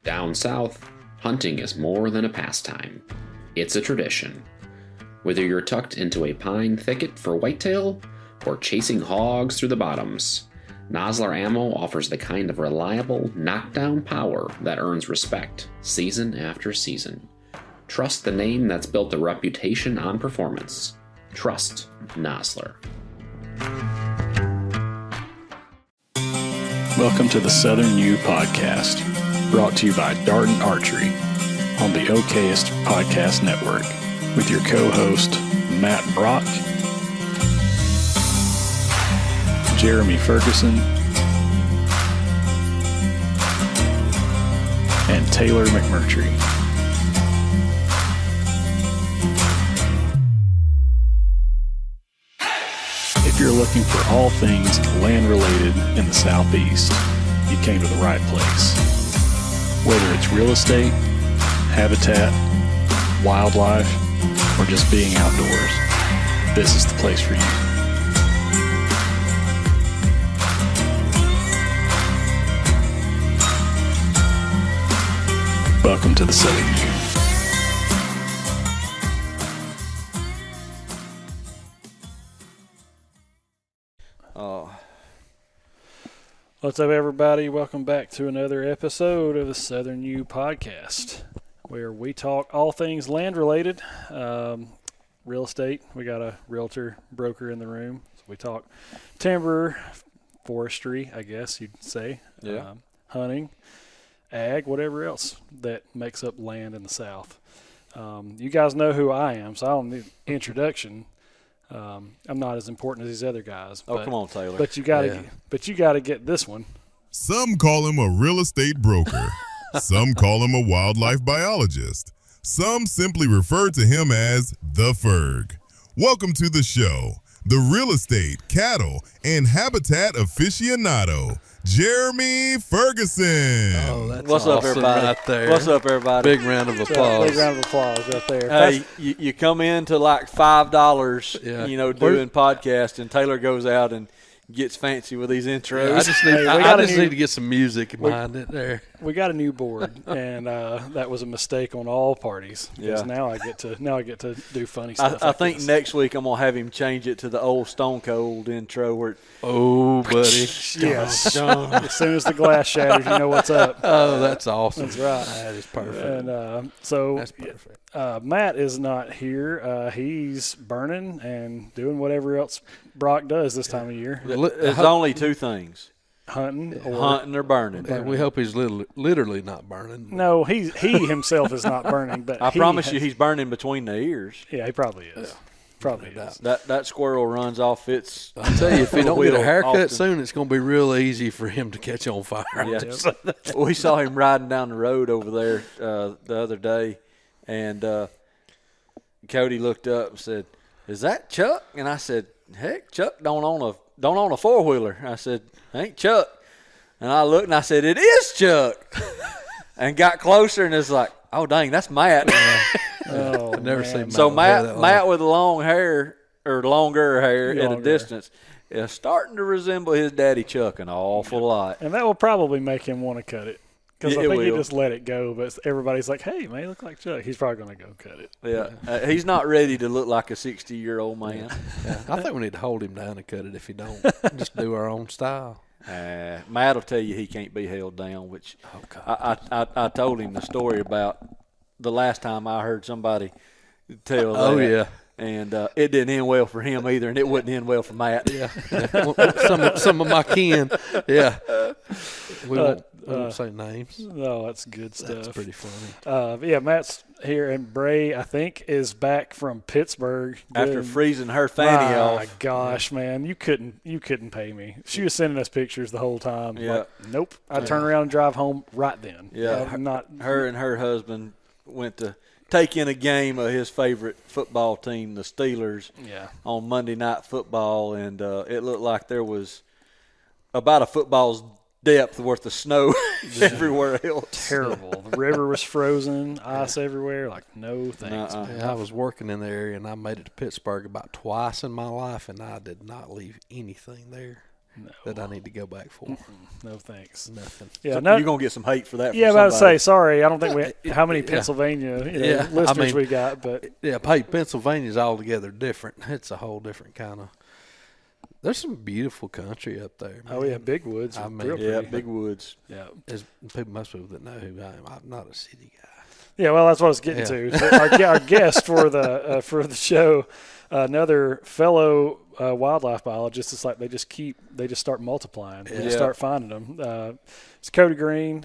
Down south, hunting is more than a pastime. It's a tradition. Whether you're tucked into a pine thicket for whitetail or chasing hogs through the bottoms, Nosler Ammo offers the kind of reliable, knockdown power that earns respect season after season. Trust the name that's built a reputation on performance. Trust Nosler. Welcome to the Southern U Podcast, brought to you by Darden Archery on the OKest Podcast Network, with your co-host Matt Brock, Jeremy Ferguson, and Taylor McMurtry. If you're looking for all things land-related in the Southeast, you came to the right place. Whether it's real estate, habitat, wildlife, or just being outdoors, this is the place for you. Welcome to the Southern U. What's up, everybody? Welcome back to another episode of the Southern U Podcast, where we talk all things land-related, real estate. We got a realtor broker in the room, so we talk timber, forestry, I guess you'd say, hunting, ag, whatever else that makes up land in the South. You guys know who I am, so I don't need introduction. I'm not as important as these other guys. Oh, come on, Taylor. But you gotta get this one. Some call him a real estate broker. Some call him a wildlife biologist. Some simply refer to him as the Ferg. Welcome to the show, the real estate, cattle, and habitat aficionado, Jeremy Ferguson. Oh, that's What's awesome up, everybody? right there. What's up, everybody? Big round of applause. Big round of applause right there. Hey, you come in to like $5, Yeah. doing podcast, and Taylor goes out and gets fancy with these intros. I just need, Hey, we I got a just new- need to get some music behind it there. We got a new board, and that was a mistake on all parties. Because Yeah. now I get to do funny stuff. I like think this. next week I'm gonna have him change it to the old Stone Cold intro where Oh, buddy. Yes. As soon as the glass shatters, you know what's up. Oh, that's awesome. That's right. That is perfect. And so That's perfect. Matt is not here. He's burning and doing whatever else Brock does this time of year, there's only two things: hunting or hunting or burning. And we hope he's literally not burning. No, he himself is not burning, but I promise you, he's burning between the ears. Yeah, he probably is. Probably is. That squirrel runs off its. I tell you, if he don't get a wheel haircut often. soon, it's going to be real easy for him to catch on fire. Yeah. We saw him riding down the road over there the other day, and Cody looked up and said, "Is that Chuck?" And I said, "Heck, Chuck don't own a four-wheeler." I said, "Ain't Chuck?" And I looked and I said, "It is Chuck." And got closer and it's like, "Oh dang, that's Matt." Oh, I've never man. seen So Matt with hair that long. Matt with long hair or longer hair at a Longer. distance is starting to resemble his daddy Chuck an awful lot. And that will probably make him want to cut it. Because I It think he will. just let it go, but everybody's like, hey, man, you look like Chuck. He's probably going to go cut it. Yeah, he's not ready to look like a 60-year-old man. Yeah, I think we need to hold him down and cut it if he don't. Just do our own style. Matt will tell you he can't be held down, which Oh, God. I told him the story about the last time I heard somebody tell that. Oh, yeah. And it didn't end well for him either, and it wouldn't end well for Matt. Yeah. some of my kin. Yeah. We won't say names. No, that's good stuff. That's pretty funny. But yeah, Matt's here, and Bray, I think, is back from Pittsburgh. After doing- freezing her fanny My off. gosh, man, you couldn't pay me. She was sending us pictures the whole time. Yeah. Like, nope. I'd turn around and drive home right then. Yeah. I'm not. Her and her husband went to take in a game of his favorite football team, the Steelers, Yeah. on Monday Night Football, and it looked like there was about a football's depth worth of snow everywhere else. Terrible. The river was frozen, ice everywhere. Like, no thanks. Yeah, I was working in the area, and I made it to Pittsburgh about twice in my life, and I did not leave anything there. that I need to go back for. No thanks. Nothing. Yeah, So no. you're gonna get some hate for that. Yeah, from about to somebody. say sorry. I don't think how many Yeah. Pennsylvania Yeah, I listeners mean, we got, but Yeah, hey, Pennsylvania's altogether different. It's a whole different kind of. There's some beautiful country up there. Man. oh yeah, Big Woods. I mean, real Yeah, pretty. big woods. Yeah. Most people that know who I am. I'm not a city guy. Yeah, well, that's what I was getting to. Our guest for the show, another fellow wildlife biologist. It's like they just start multiplying. They just Yeah. start finding them. It's Cody Green.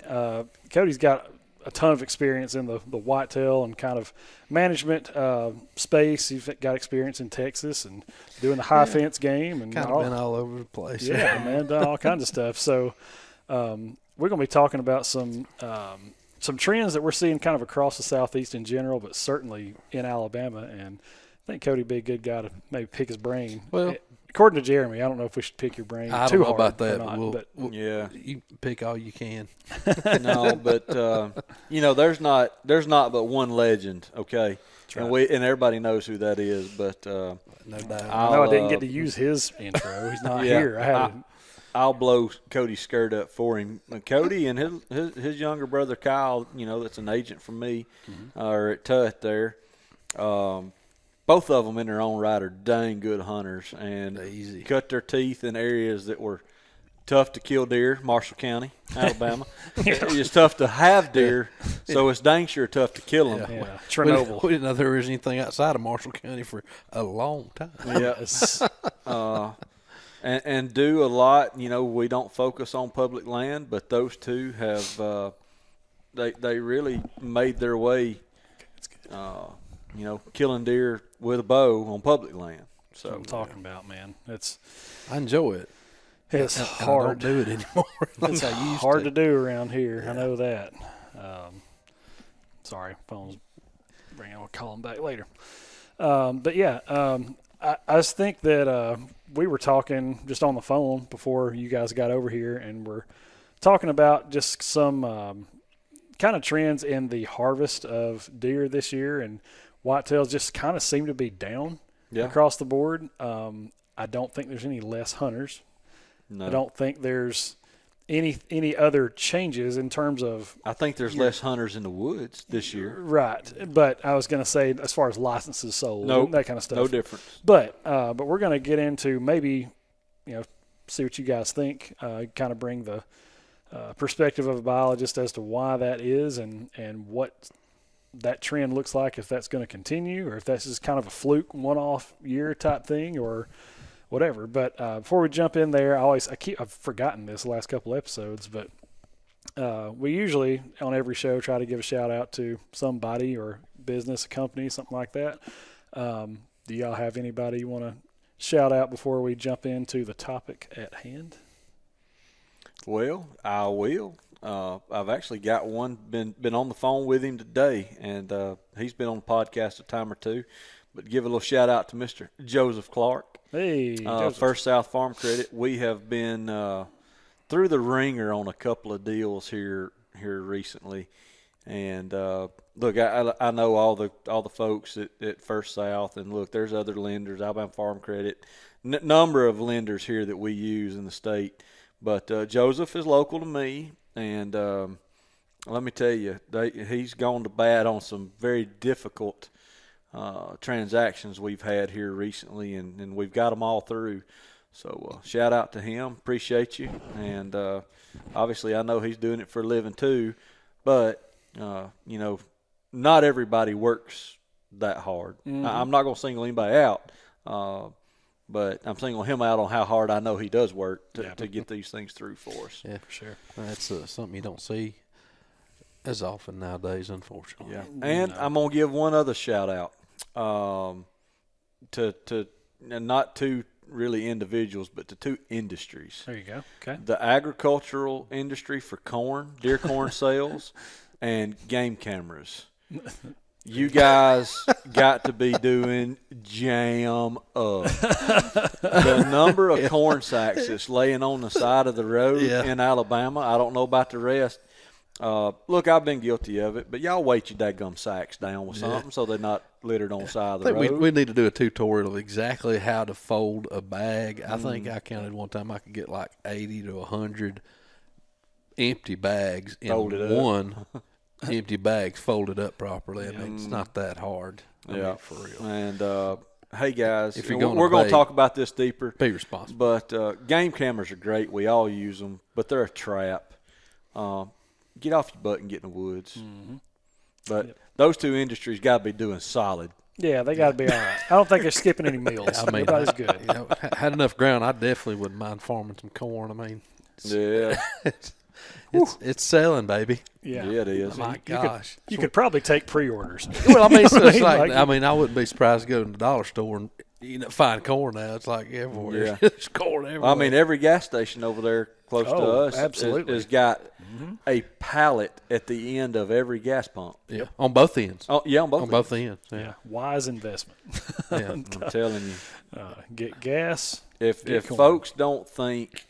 Cody's got a ton of experience in the whitetail and kind of management space. He's got experience in Texas and doing the high fence game and Kind of been all over the place. yeah, man, done all kinds of stuff. So we're going to be talking about some trends that we're seeing kind of across the Southeast in general, but certainly in Alabama. And I think Cody'd be a good guy to maybe pick his brain. Well, according to Jeremy, I don't know if we should pick your brain I too don't know hard about that, or not, but we'll Yeah. you pick all you can. No, but there's not but one legend, okay? And everybody knows who that is, but No doubt. I know I didn't get to use his intro. He's not Yeah, here. I'll blow Cody's skirt up for him. Cody and his younger brother Kyle, that's an agent for me, are at Tut there. Both of them in their own right are dang good hunters and Easy. cut their teeth in areas that were tough to kill deer, Marshall County, Alabama. It's tough to have deer, so it's dang sure tough to kill them. Yeah, We Chernobyl. didn't know there was anything outside of Marshall County for a long time. Yes. And do a lot. We don't focus on public land, but those two have they really made their way. Killing deer with a bow on public land. That's what I'm talking about, man. It's I enjoy it. it's And hard. I don't do it anymore. It's I used hard to to. do around here. I know that. Sorry, phone's ringing. I'll call him back later. But yeah, I just think that we were talking just on the phone before you guys got over here, and we're talking about just some kind of trends in the harvest of deer this year, and whitetails just kind of seem to be down across the board. I don't think there's any less hunters. No. I don't think there's any other changes in terms of I think there's less hunters in the woods this year. right. But I was going to say as far as licenses sold, that kind of stuff. No difference. But we're going to get into maybe see what you guys think. Kind of bring the perspective of a biologist as to why that is and what that trend looks like, if that's going to continue or if that's just kind of a fluke one-off year type thing or whatever. But before we jump in there, I've forgotten this the last couple episodes, but we usually on every show try to give a shout out to somebody or business, a company, something like that. Do y'all have anybody you want to shout out before we jump into the topic at hand? Well, I will. I've actually got one, been on the phone with him today, and he's been on the podcast a time or two. But give a little shout out to Mr. Joseph Clark. Hey, Joseph. First South Farm Credit. We have been through the ringer on a couple of deals here recently, and look, I know all the folks at First South, and look, there's other lenders, Alabama Farm Credit, number of lenders here that we use in the state. But Joseph is local to me, and let me tell you, he's gone to bat on some very difficult transactions we've had here recently, and we've got them all through. So shout out to him. Appreciate you. And obviously I know he's doing it for a living too, but, not everybody works that hard. Mm-hmm. I'm not going to single anybody out, but I'm singling him out on how hard I know he does work to get these things through for us. Yeah, for sure. That's something you don't see as often nowadays, unfortunately. Yeah, and I'm gonna give one other shout out to and not two really individuals, but to two industries. There you go. Okay. The agricultural industry for corn, deer corn sales, and game cameras. You guys got to be doing jam up. The number of corn sacks that's laying on the side of the road in Alabama, I don't know about the rest. Look, I've been guilty of it, but y'all weight your dadgum sacks down with something so they're not littered on the side of the I think road. we need to do a tutorial of exactly how to fold a bag. I think I counted one time I could get like 80 to 100 empty bags in Folded up. one empty bags folded up properly. I mean, it's not that hard. I mean, for real. And hey, guys, If you're we're going to talk about this deeper. Be responsible. But game cameras are great. We all use them, but they're a trap. Get off your butt and get in the woods. But those two industries got to be doing solid. Yeah, they got to be all right. I don't think they're skipping any meals. I mean, Everybody's good. You know, had enough ground, I definitely wouldn't mind farming some corn. I mean, Yeah, it's selling, baby. Yeah. yeah, it is. My gosh. You could probably take pre-orders. Well, I mean, so it's Like- like, I mean, I wouldn't be surprised to go to the dollar store and find corn now. It's like everywhere. Yeah. There's corn everywhere. I mean, every gas station over there close to Oh, us absolutely. has got a pallet at the end of every gas pump. yeah, on both ends. Oh, yeah, on both. On both ends. Yeah, Yeah. wise investment. Yeah. I'm telling you, Get gas. if corn. folks don't think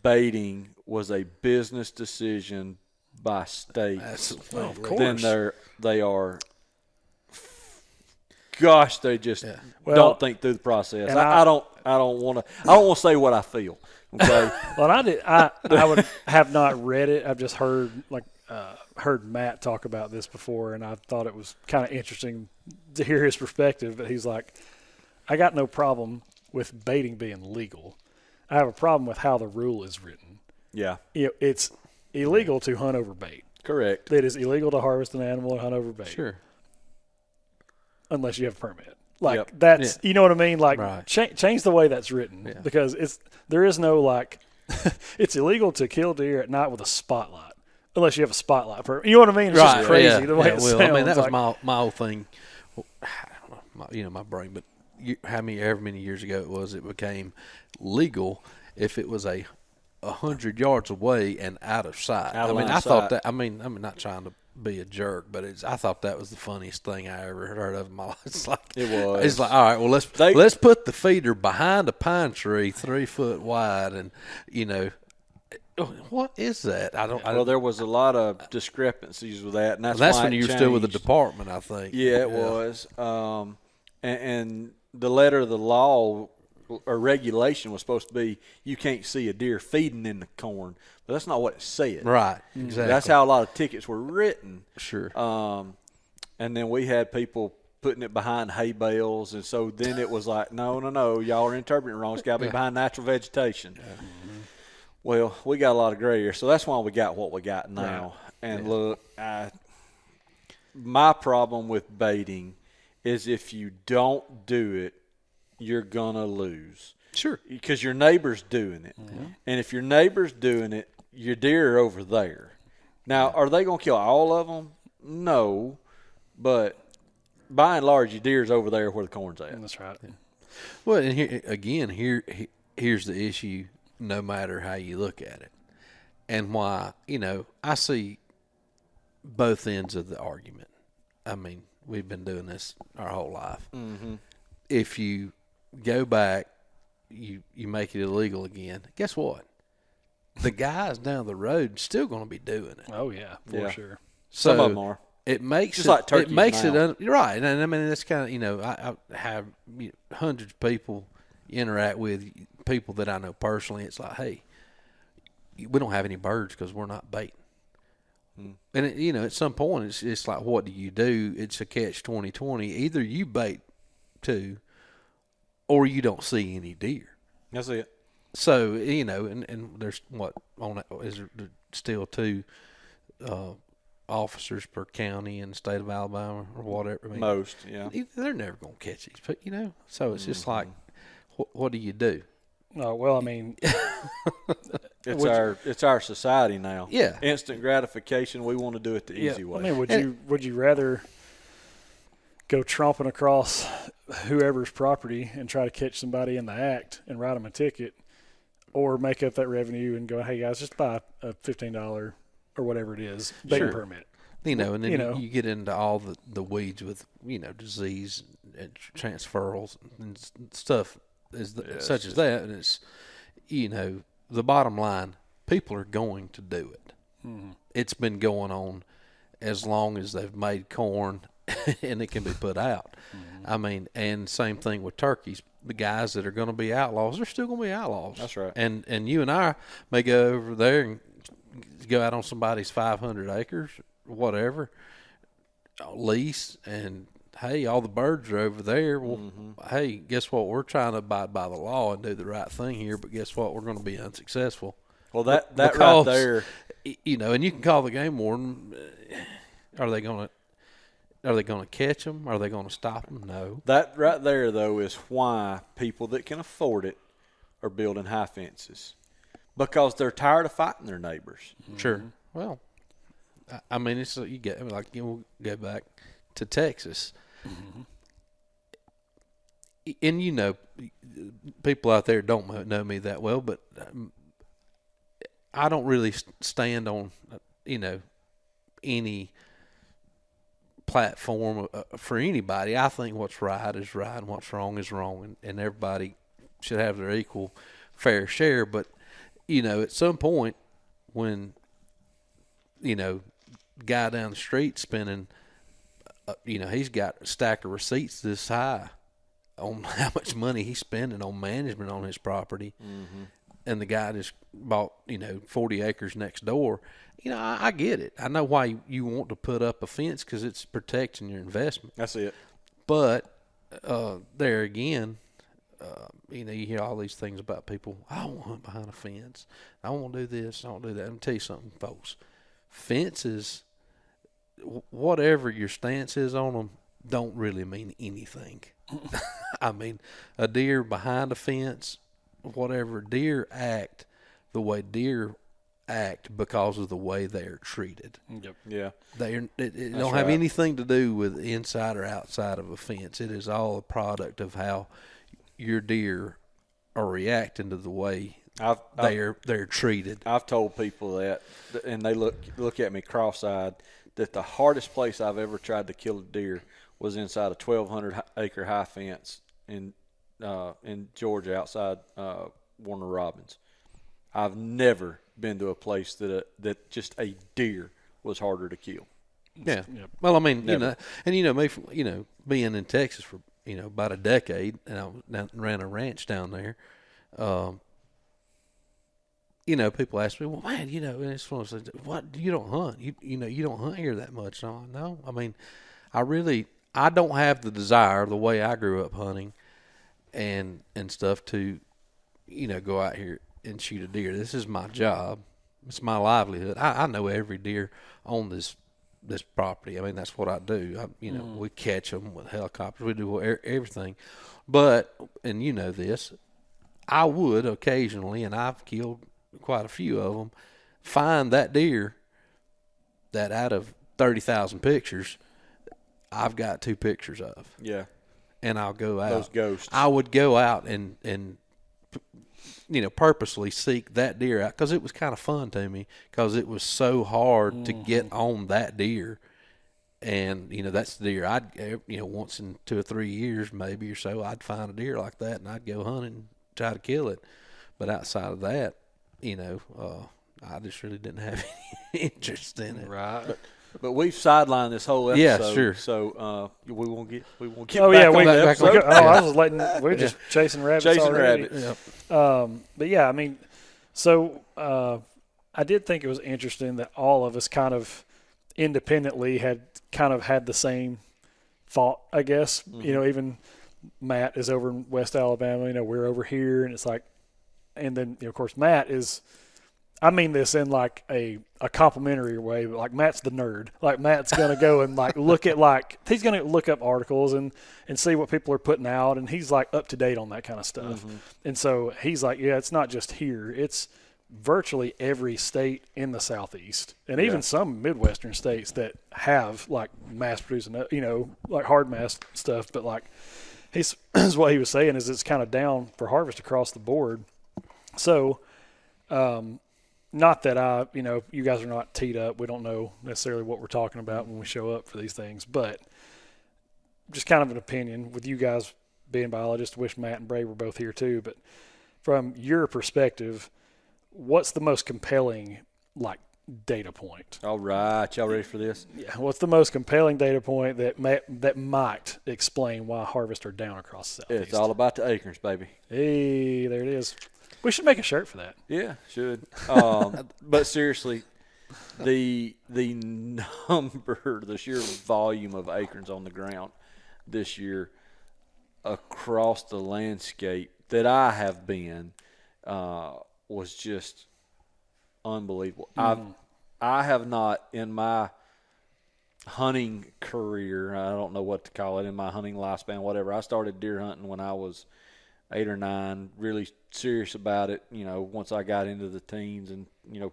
baiting was a business decision by state, Absolutely. Of course. then they are. Gosh, they just Well, don't think through the process. and I don't want to say what I feel. Okay. Well, I would have not read it. I've just heard heard Matt talk about this before, and I thought it was kind of interesting to hear his perspective. But he's like, I got no problem with baiting being legal. I have a problem with how the rule is written. Yeah. It's illegal to hunt over bait. Correct. It is illegal to harvest an animal and hunt over bait. Sure. Unless you have a permit. Like Yep. that's, you know what I mean? Like Right. change the way that's written because there is no like, it's illegal to kill deer at night with a spotlight unless you have a spotlight permit. You know what I mean? It's just crazy Yeah. the way it well, sounds. I mean, that was like, my whole thing. I don't know, my brain, but however many years ago it became legal if it was 100 yards away and out of sight. Out of I mean, line I of thought sight. that. I mean, I'm not trying to be a jerk, but I thought that was the funniest thing I ever heard of in my life. It's like It was. It's like, all right, well let's put the feeder behind a pine tree 3 foot wide, and what is that? Well, there was a lot of discrepancies with that, and that's why when it you were still with the changed. department, I think. Yeah, it was. And the letter of the law or regulation was supposed to be you can't see a deer feeding in the corn, but that's not what it said. Right, exactly. That's how a lot of tickets were written. Sure. And then we had people putting it behind hay bales, and so then it was like, no, y'all are interpreting it wrong. It's got to be behind natural vegetation. Well, we got a lot of gray area, so that's why we got what we got now. Right. And look, my problem with baiting is if you don't do it, you're gonna lose. Sure. Because your neighbor's doing it, and if your neighbor's doing it, your deer are over there. Now, are they gonna kill all of them? No, but by and large, your deer's over there where the corn's at. that's right. Well, and here's the issue. No matter how you look at it, and why I see both ends of the argument. I mean, we've been doing this our whole life. Mm-hmm. If you go back, you make it illegal again. Guess what? The guys down the road still going to be doing it. Oh yeah, for sure. So Some of them are. It makes Just it, like turkeys it makes now. it right, and I mean that's kind of I have hundreds of people interact with, people that I know personally. It's like, hey, we don't have any birds because we're not baiting. And at some point it's like, what do you do? It's a catch-20. Either you bait too, or you don't see any deer. That's it. So and there's is there still 2 officers per county in the state of Alabama or whatever. I mean, Most, yeah. they're never gonna catch these, but so it's just like, what do you do? Oh well, I mean, It's our society now. Yeah. Instant gratification. We want to do it the easy way. I mean, would you rather go tromping across whoever's property and try to catch somebody in the act and write them a ticket, or make up that revenue and go, hey guys, just buy a $15 or whatever it is baiting permit? And then you get into all the weeds with disease and transferals and stuff such as that, and it's the bottom line, people are going to do it. It's been going on as long as they've made corn and it can be put out. I mean, and same thing with turkeys. The guys that are going to be outlaws, they're still going to be outlaws. That's right. And you and I may go over there and go out on somebody's 500 acres, whatever, lease, and hey, all the birds are over there. Well, hey, guess what? We're trying to abide by the law and do the right thing here, but guess what? We're going to be unsuccessful. Well, that Because, right there, you know, and you can call the game warden. Are they going to catch them? Are they going to stop them? No. that right there though is why people that can afford it are building high fences, because they're tired of fighting their neighbors. Sure. Well, I mean, it's you get like we'll go back to Texas, and you know, people out there don't know me that well, but I don't really stand on any platform for anybody. I think what's right is right and what's wrong is wrong, and everybody should have their equal fair share. But at some point when guy down the street spending he's got a stack of receipts this high on how much money he's spending on management on his property, and the guy just bought 40 acres next door. I get it. I know why you want to put up a fence, because it's protecting your investment. That's it. But there again, you hear all these things about people. I don't want to hunt behind a fence. I won't do this. I won't do that. Let me tell you something, folks. Fences, whatever your stance is on them, don't really mean anything. I mean, a deer behind a fence, whatever, deer act the way deer act because of the way they are treated. Yep. Yeah. It don't have anything to do with inside or outside of a fence. It is all a product of how your deer are reacting to the way they're treated. I've told people that, and they look at me cross-eyed, that the hardest place I've ever tried to kill a deer was inside a 1,200-acre high fence in Georgia, outside Warner Robins. I've never been to a place that just a deer was harder to kill. Yeah. Yep. Well, I mean, Never. me, being in Texas for about a decade, and I ran a ranch down there. People ask me, well, man, and it's one of those things, what, you don't hunt? You don't hunt here that much. No, I mean, I don't have the desire, the way I grew up hunting and stuff, to, go out here and shoot a deer. This is my job. It's my livelihood. I know every deer on this property. I mean, that's what I do. We catch them with helicopters. We do everything. But, and this, I would occasionally, and I've killed quite a few of them, find that deer that out of 30,000 pictures, I've got 2 pictures of. Yeah. And I'll go out. Those ghosts. I would go out and purposely seek that deer out, because it was kind of fun to me, because it was so hard to get on that deer. And, that's the deer I'd, once in 2 or 3 years maybe or so, I'd find a deer like that and I'd go hunt and try to kill it. But outside of that, I just really didn't have any interest in it. Right. But we've sidelined this whole episode. Yeah, sure. So we won't get Oh back yeah, on we. that episode. I was letting. We're just chasing rabbits. Chasing already. rabbits. But yeah, I mean, so I did think it was interesting that all of us kind of independently had the same thought, I guess. Even Matt is over in West Alabama. We're over here, and it's like, and then of course Matt is. I mean this in like a complimentary way, but like Matt's the nerd. Like Matt's gonna go and like look at he's gonna look up articles and see what people are putting out, and he's like up to date on that kind of stuff. And so he's like, yeah, it's not just here; it's virtually every state in the Southeast, and even some Midwestern states that have like mass producing, like hard mass stuff. But like this is what he was saying, is it's kind of down for harvest across the board. So. Not that you guys are not teed up. We don't know necessarily what we're talking about when we show up for these things, but just kind of an opinion with you guys being biologists. Wish Matt and Bray were both here too, but from your perspective, what's the most compelling like data point. All right, y'all ready for this? Yeah, what's the most compelling data point that might explain why harvests are down across the Southeast? It's all about the acorns, baby. Hey, there it is. We should make a shirt for that. Yeah, should. But seriously, the number, the sheer volume of acorns on the ground this year across the landscape that I have been was just unbelievable. I have not in my hunting career, I don't know what to call it, in my hunting lifespan, whatever. I started deer hunting when I was 8 or 9, really serious about it, once I got into the teens and,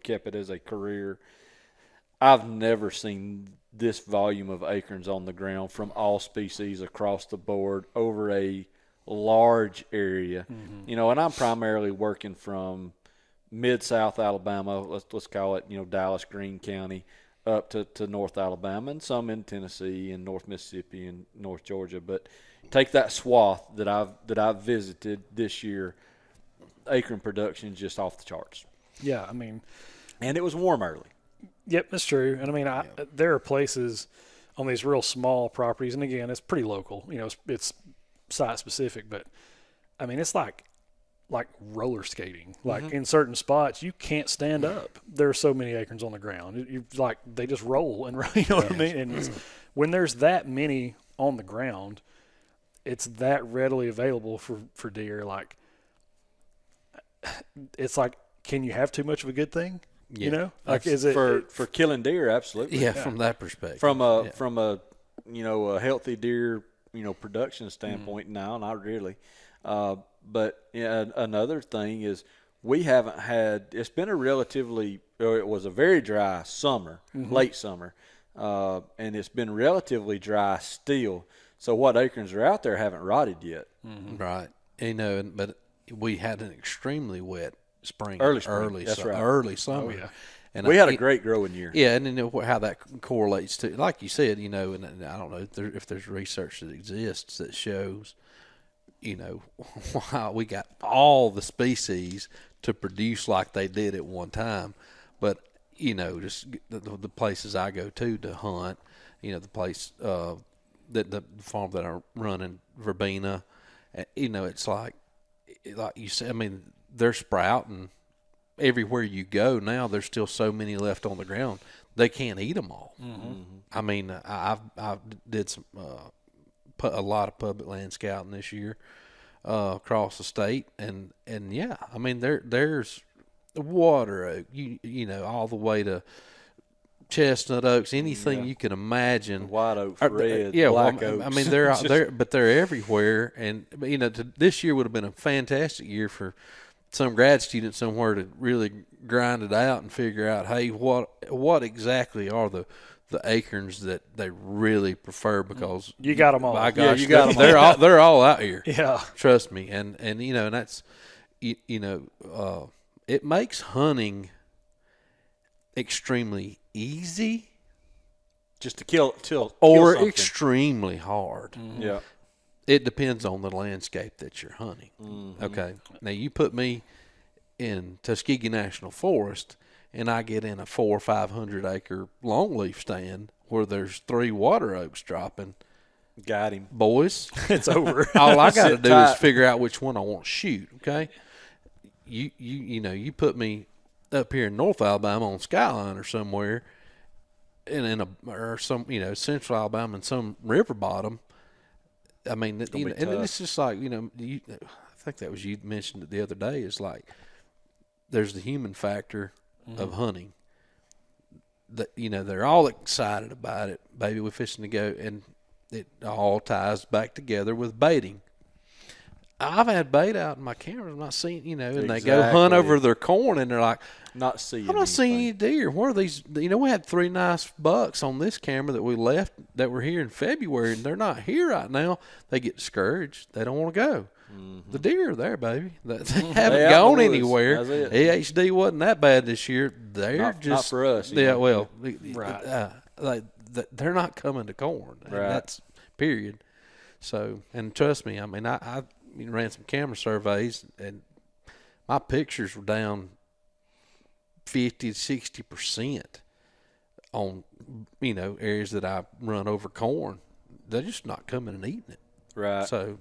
kept it as a career. I've never seen this volume of acorns on the ground from all species across the board over a large area. And I'm primarily working from mid-South Alabama, let's call it, Dallas, Greene County, up to North Alabama, and some in Tennessee and North Mississippi and North Georgia. But take that swath that I've visited this year, acorn production is just off the charts. Yeah, I mean, and it was warm early. Yep, that's true. And I mean, there are places on these real small properties, and again, it's pretty local. It's site specific, but I mean, it's like roller skating. Like in certain spots, you can't stand up. There are so many acorns on the ground. You like they just roll and you know what I mean. And when there's that many on the ground, it's that readily available for deer. Like it's like, can you have too much of a good thing? Yeah. Like is it for killing deer? Absolutely. Yeah, from that perspective. From a a healthy deer production standpoint, no, not really. But another thing is we haven't had. It's been it was a very dry summer, late summer, and it's been relatively dry still. So what acorns are out there haven't rotted yet. Right. But we had an extremely wet spring. Early spring. That's right. Early summer. Oh, yeah. And we had a great growing year. Yeah, and how that correlates to, like you said, and I don't know if there's research that exists that shows, why we got all the species to produce like they did at one time. But, just the places I go to hunt, the place, the farm that I run in Verbena, it's like you said, I mean, they're sprouting everywhere you go now. There's still so many left on the ground. They can't eat them all. I mean, I did some a lot of public land scouting this year across the state, and yeah, I mean there's water oak, all the way to chestnut oaks, anything you can imagine. White oaks, red, black oaks. I mean they're everywhere, and this year would have been a fantastic year for some grad student somewhere to really grind it out and figure out, hey, what exactly are the acorns that they really prefer, because you got them all. My gosh, you got them all. They're all out here. Yeah, trust me, and and that's it makes hunting extremely easy, just to kill or something. Extremely hard. Yeah. It depends on the landscape that you're hunting. Okay. Now you put me in Tuskegee National Forest and I get in a 400 or 500 acre longleaf stand where there's 3 water oaks dropping. Got him. Boys, it's over. All I got to do is figure out which one I want to shoot. Okay. You put me up here in North Alabama on Skyline or somewhere, and or some Central Alabama in some river bottom. I mean, and it's just like, I think that was you mentioned it the other day. It's like there's the human factor of hunting. That they're all excited about it. Baby, we're fishing to go, and it all ties back together with baiting. I've had bait out in my cameras, I'm not seeing, and they go hunt over their corn, and they're like, I'm not seeing any deer. Where are these? We had 3 nice bucks on this camera that we left that were here in February, and they're not here right now. They get discouraged. They don't want to go. The deer are there, baby. They haven't gone anywhere. AHD wasn't that bad this year. They're not for us. Yeah, well, right. They're not coming to corn. Right. That's period. So, and trust me, I mean, I ran some camera surveys, and my pictures were down 50 to 60% on, areas that I run over corn. They're just not coming and eating it. Right. So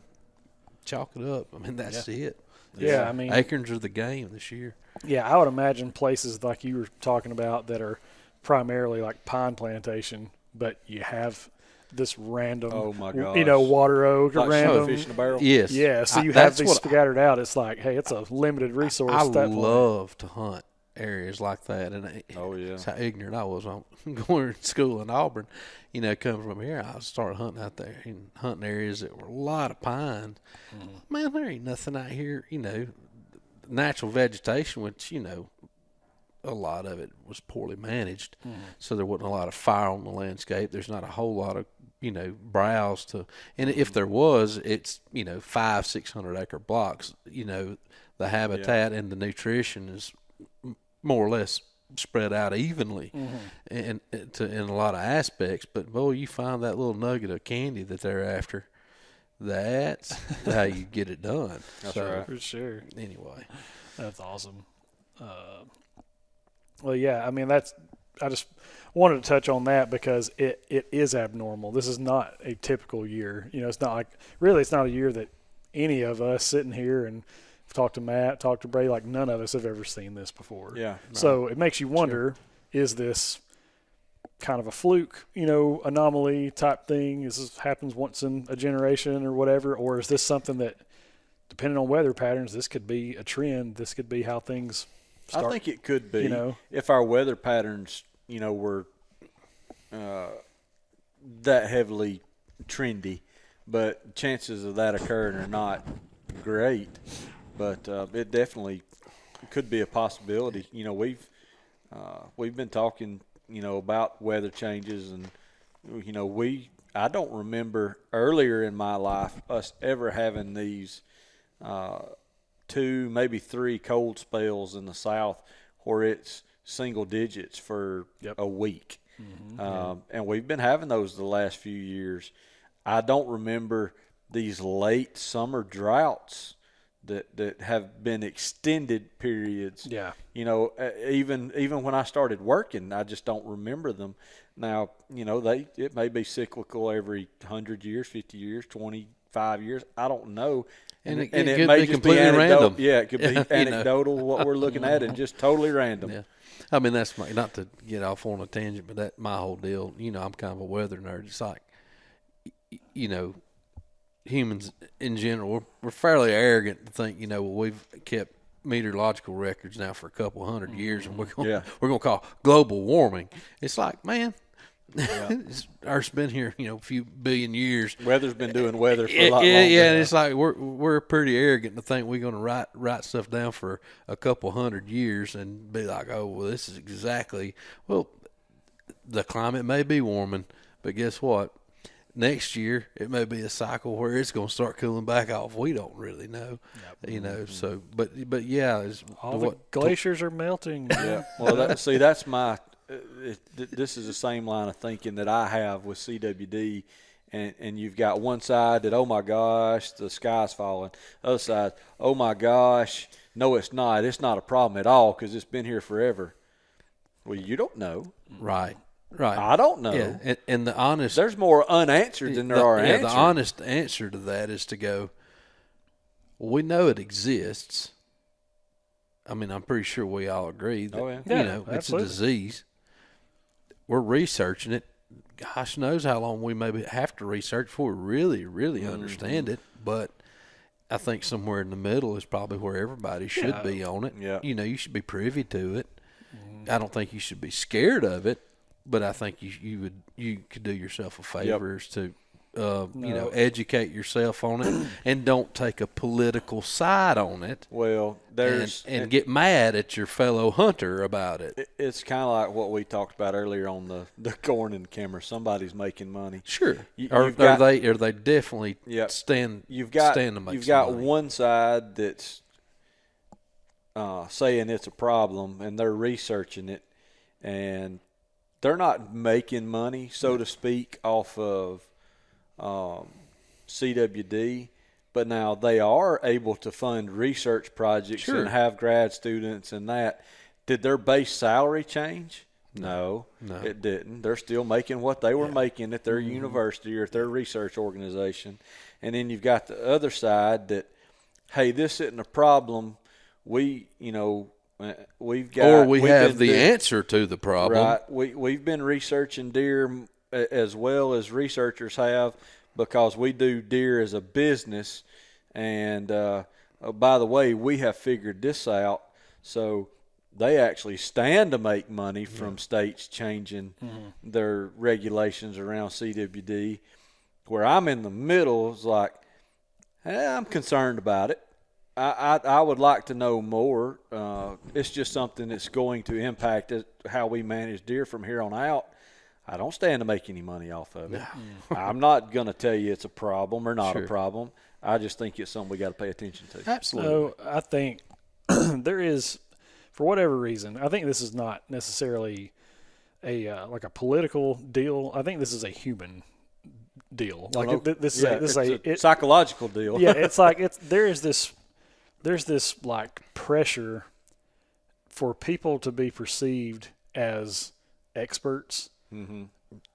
chalk it up. I mean, that's it. Yeah, I mean, acorns are the game this year. Yeah, I would imagine places like you were talking about that are primarily like pine plantation, but you have this random, Oh my gosh. water oak or Like random. fish in a barrel. Yes. Yeah, so you that's have these what scattered out. It's like, hey, it's a limited resource. I at that point. love to hunt areas like that, and Oh, yeah. that's how ignorant I was. I'm going to school in Auburn, coming from here. I started hunting out there and hunting areas that were a lot of pine. Man, there ain't nothing out here. Natural vegetation, which a lot of it was poorly managed, so there wasn't a lot of fire on the landscape. There's not a whole lot of browse to, and if there was, it's 500-600 acre blocks. The habitat and the nutrition is more or less spread out evenly, and in a lot of aspects. But boy, you find that little nugget of candy that they're after. That's how you get it done. That's so, right. For sure. Anyway, That's awesome. Well, yeah, I mean, I just wanted to touch on that because it is abnormal. This is not a typical year. It's not it's not a year that any of us sitting here and talk to Matt, talk to Brady, like none of us have ever seen this before. Yeah. So it makes you wonder, is this kind of a fluke, anomaly type thing? Is this happens once in a generation or whatever? Or is this something that, depending on weather patterns, this could be a trend? This could be how things start. I think it could be. If our weather patterns, were that heavily trendy, but chances of that occurring are not great. But it definitely could be a possibility. We've been talking, about weather changes, and I don't remember earlier in my life us ever having these 2, maybe 3 cold spells in the South where it's single digits for a week. And we've been having those the last few years. I don't remember these late summer droughts that have been extended periods. Yeah. Even when I started working, I just don't remember them. Now, it may be cyclical every 100 years, 50 years, 25 years. I don't know. And it may could be just completely random. Yeah, it could be anecdotal what we're looking at, and just totally random. Yeah. I mean, that's not to get off on a tangent, but that's my whole deal. I'm kind of a weather nerd. It's like, humans in general, we're fairly arrogant to think, we've kept meteorological records now for a couple hundred years, and we're going to call global warming. It's like, man, Earth's been here, a few billion years. Weather's been doing weather for a lot longer. Yeah, and it's like we're pretty arrogant to think we're going to write stuff down for a couple hundred years and be like, oh, well, this is exactly. Well, the climate may be warming, but guess what? Next year, it may be a cycle where it's going to start cooling back off. We don't really know, So, but yeah, the glaciers are melting. Yeah. Well, that's my. This is the same line of thinking that I have with CWD, and you've got one side that, oh my gosh, the sky's falling. The other side, oh my gosh, no, it's not. It's not a problem at all because it's been here forever. Well, you don't know, right? I don't know. Yeah, and the honest, there's more unanswered than there are answered. The honest answer to that is to go, well, we know it exists. I mean, I'm pretty sure we all agree that it's a disease. We're researching it. Gosh knows how long we maybe have to research before we really, really understand it. But I think somewhere in the middle is probably where everybody should be on it. Yeah. You should be privy to it. I don't think you should be scared of it. But I think you could do yourself a favor is to educate yourself on it and don't take a political side on it. Well, and get mad at your fellow hunter about it. It's kind of like what we talked about earlier on the corn and camera. Somebody's making money. Sure. Are they definitely stand to make some money. You've got one side that's saying it's a problem, and they're researching it, and they're not making money, so to speak, off of CWD, but now they are able to fund research projects and have grad students and that Did their base salary change? No, it didn't. They're still making what they were making at their university or at their research organization. And then you've got the other side that, hey, this isn't a problem. We've got, or we have the answer to the problem. Right. We've been researching deer as well as researchers have, because we do deer as a business. And by the way, we have figured this out. So they actually stand to make money from states changing their regulations around CWD. Where I'm in the middle is like, I'm concerned about it. I would like to know more. It's just something that's going to impact how we manage deer from here on out. I don't stand to make any money off of it. I'm not going to tell you it's a problem or not a problem. I just think it's something we got to pay attention to. Absolutely. So I think there is, for whatever reason, I think this is not necessarily like a political deal. I think this is a human deal. Like this is a psychological deal. Yeah, it's like there's this like pressure for people to be perceived as experts,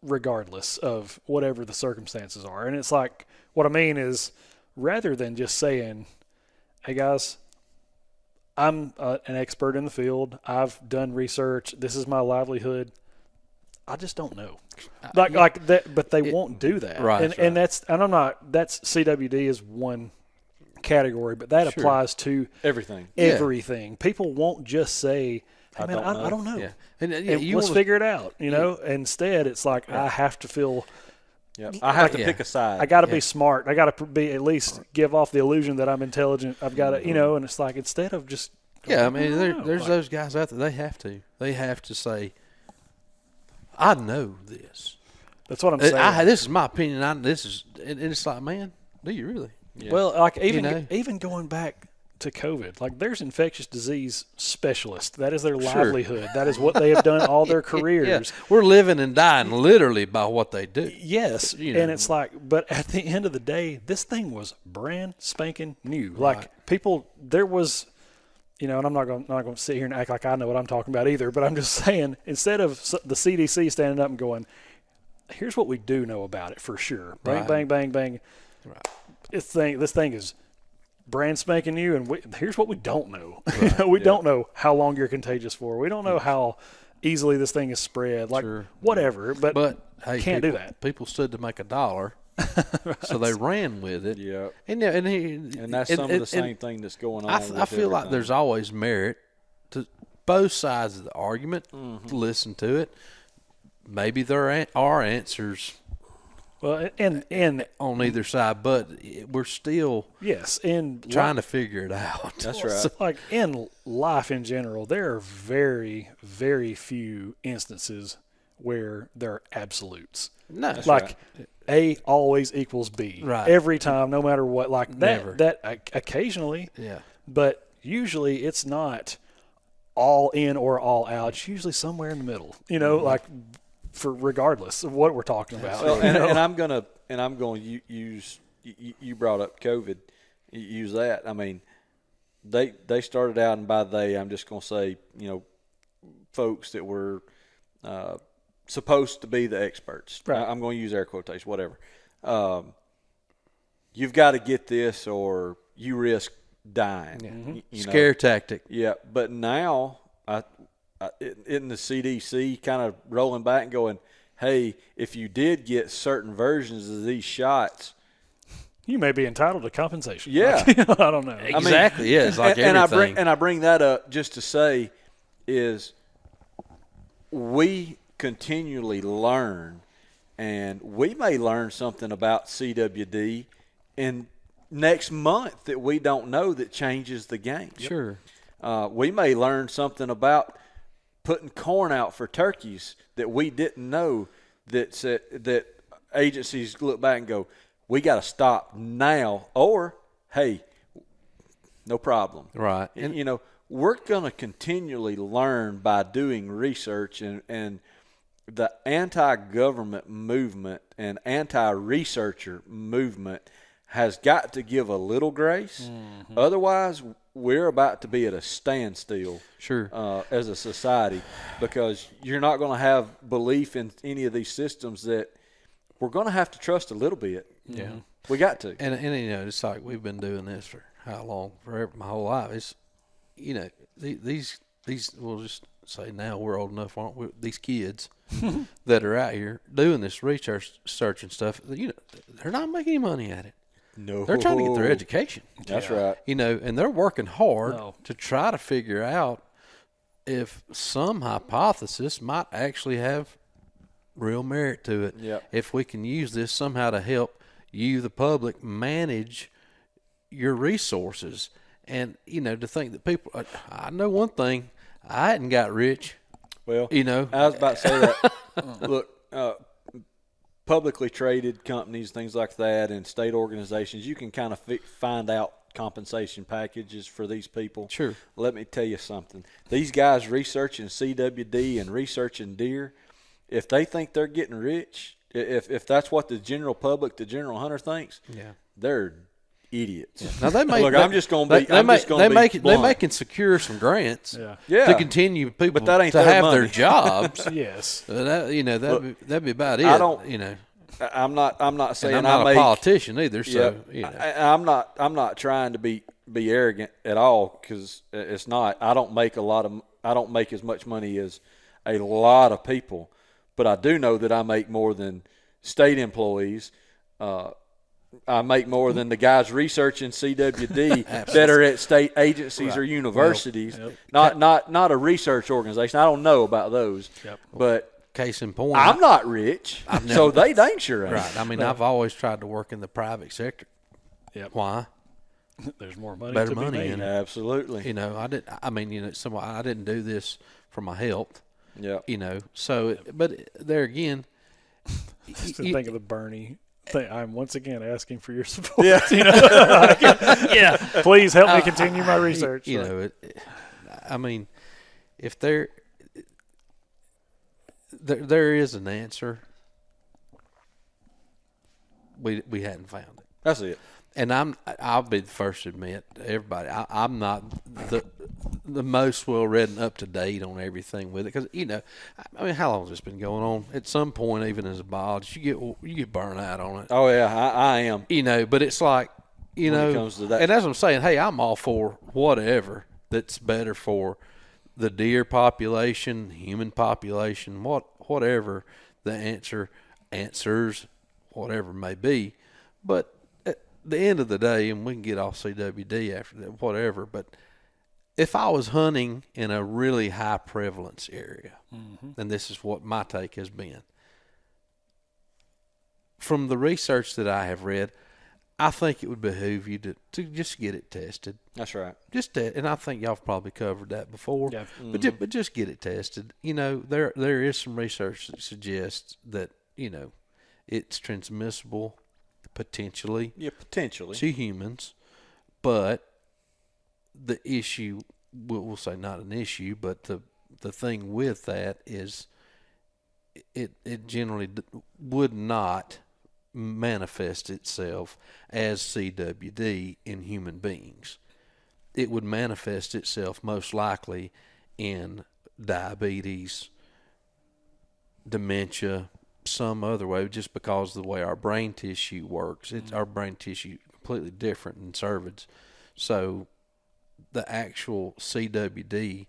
regardless of whatever the circumstances are. And it's like, what I mean is, rather than just saying, hey guys, I'm an expert in the field, I've done research, this is my livelihood, I just don't know. Like that, but they won't do that. Right. And that's CWD is one category, but that applies to everything. People won't just say, hey, man, I don't know. Yeah. And let's figure it out, you know? Instead, it's like, I have to feel I have to pick a side. I got to be smart. I got to be at least give off the illusion that I'm intelligent. I've got to, and it's like, instead of just I mean, there's those guys out there. They have to say, I know this. That's what I'm saying. This is my opinion. And it's like, man, do you really? Yeah. Well, like even going back to COVID, like there's infectious disease specialists. That is their livelihood. That is what they have done all their careers. Yeah. We're living and dying literally by what they do. Yes, and it's like, but at the end of the day, this thing was brand spanking new. Right. Like people, there was, and I'm not going to sit here and act like I know what I'm talking about either. But I'm just saying, instead of the CDC standing up and going, here's what we do know about it for sure. Bang, bang, bang, bang. Right. This thing is brand spanking new, and here's what we don't know. Right. We don't know how long you're contagious for. We don't know how easily this thing is spread. Like whatever, but hey, can't do that. People stood to make $1, so they ran with it. Yeah, and that's some of the same thing that's going on. I feel like there's always merit to both sides of the argument. To listen to it. Maybe there are answers. Well, and on either side, but we're still trying to figure it out. That's right. So, like in life in general, there are very, very few instances where there are absolutes. No, that's like right. A always equals B. Right. Every time, no matter what. Like Never. that occasionally. Yeah. But usually it's not all in or all out. It's usually somewhere in the middle. Like. For regardless of what we're talking about. Well, and I'm gonna use you brought up COVID, use that. I mean, they started out, and by they I'm just gonna say folks that were supposed to be the experts. Right. I'm going to use air quotation, whatever. You've got to get this, or you risk dying. Scare tactic. Yeah, but now in the CDC kind of rolling back and going, hey, if you did get certain versions of these shots, you may be entitled to compensation. Yeah. I don't know. Exactly. It's like everything. And I bring that up just to say is we continually learn, and we may learn something about CWD in next month that we don't know that changes the game. Sure. We may learn something about putting corn out for turkeys that we didn't know, that agencies look back and go, we got to stop now, or hey, no problem. Right. And we're going to continually learn by doing research, and the anti-government movement and anti-researcher movement has got to give a little grace. Otherwise, we're about to be at a standstill. Sure. As a society, because you're not going to have belief in any of these systems that we're going to have to trust a little bit. Yeah. We got to. And it's like we've been doing this for how long? Forever, my whole life. It's, these we'll just say now we're old enough, aren't we? These kids that are out here doing this research and stuff, they're not making any money at it. No. They're trying to get their education. That's right. And they're working hard to try to figure out if some hypothesis might actually have real merit to it. Yep. If we can use this somehow to help you, the public, manage your resources. And, to think that people, I know one thing, I hadn't got rich. Well, I was about to say that. Look, publicly traded companies, things like that, and state organizations, you can kind of find out compensation packages for these people. Sure. Let me tell you something. These guys researching CWD and researching deer, if they think they're getting rich, if that's what the general public, the general hunter thinks, they're idiots. Yeah. Now they may look. I'm just going to be. They may can secure some grants. To continue people but that ain't to their have money. their jobs. Yes. That'd be about it. I don't. I'm not saying and I'm not a politician either. So I'm not trying to be arrogant at all, because it's not. I don't make as much money as a lot of people, but I do know that I make more than state employees. I make more than the guys researching CWD that are at state agencies or universities. Not a research organization. I don't know about those. But case in point, I'm not rich, so they dang sure ain't. Right. I mean, I've always tried to work in the private sector. Why? There's more money. Better to money be made. in it. Absolutely. I didn't do this for my health. Yeah. So, but there again, Just to think of the Bernie thing. I'm once again asking for your support. Yeah. Please help me continue my research. If there is an answer, we hadn't found it. That's it. And I'll be the first to admit to everybody, I'm not the most well read and up to date on everything with it, because how long has this been going on? At some point, even as a biologist, you get burnt out on it. Oh yeah, I am. But it's like when it comes to that. And as I'm saying, hey, I'm all for whatever that's better for the deer population, human population, whatever the answers, whatever it may be, but the end of the day, and we can get off CWD after that, whatever, but if I was hunting in a really high prevalence area, and this is what my take has been, from the research that I have read, I think it would behoove you to just get it tested. That's right. And I think y'all have probably covered that before. Yeah. But just get it tested. There is some research that suggests that it's transmissible potentially. Yeah, potentially to humans, but the issue, we'll say not an issue, but the thing with that is it generally would not manifest itself as CWD in human beings. It would manifest itself most likely in diabetes, dementia, some other way, just because of the way our brain tissue works. Our brain tissue completely different in cervids. So the actual CWD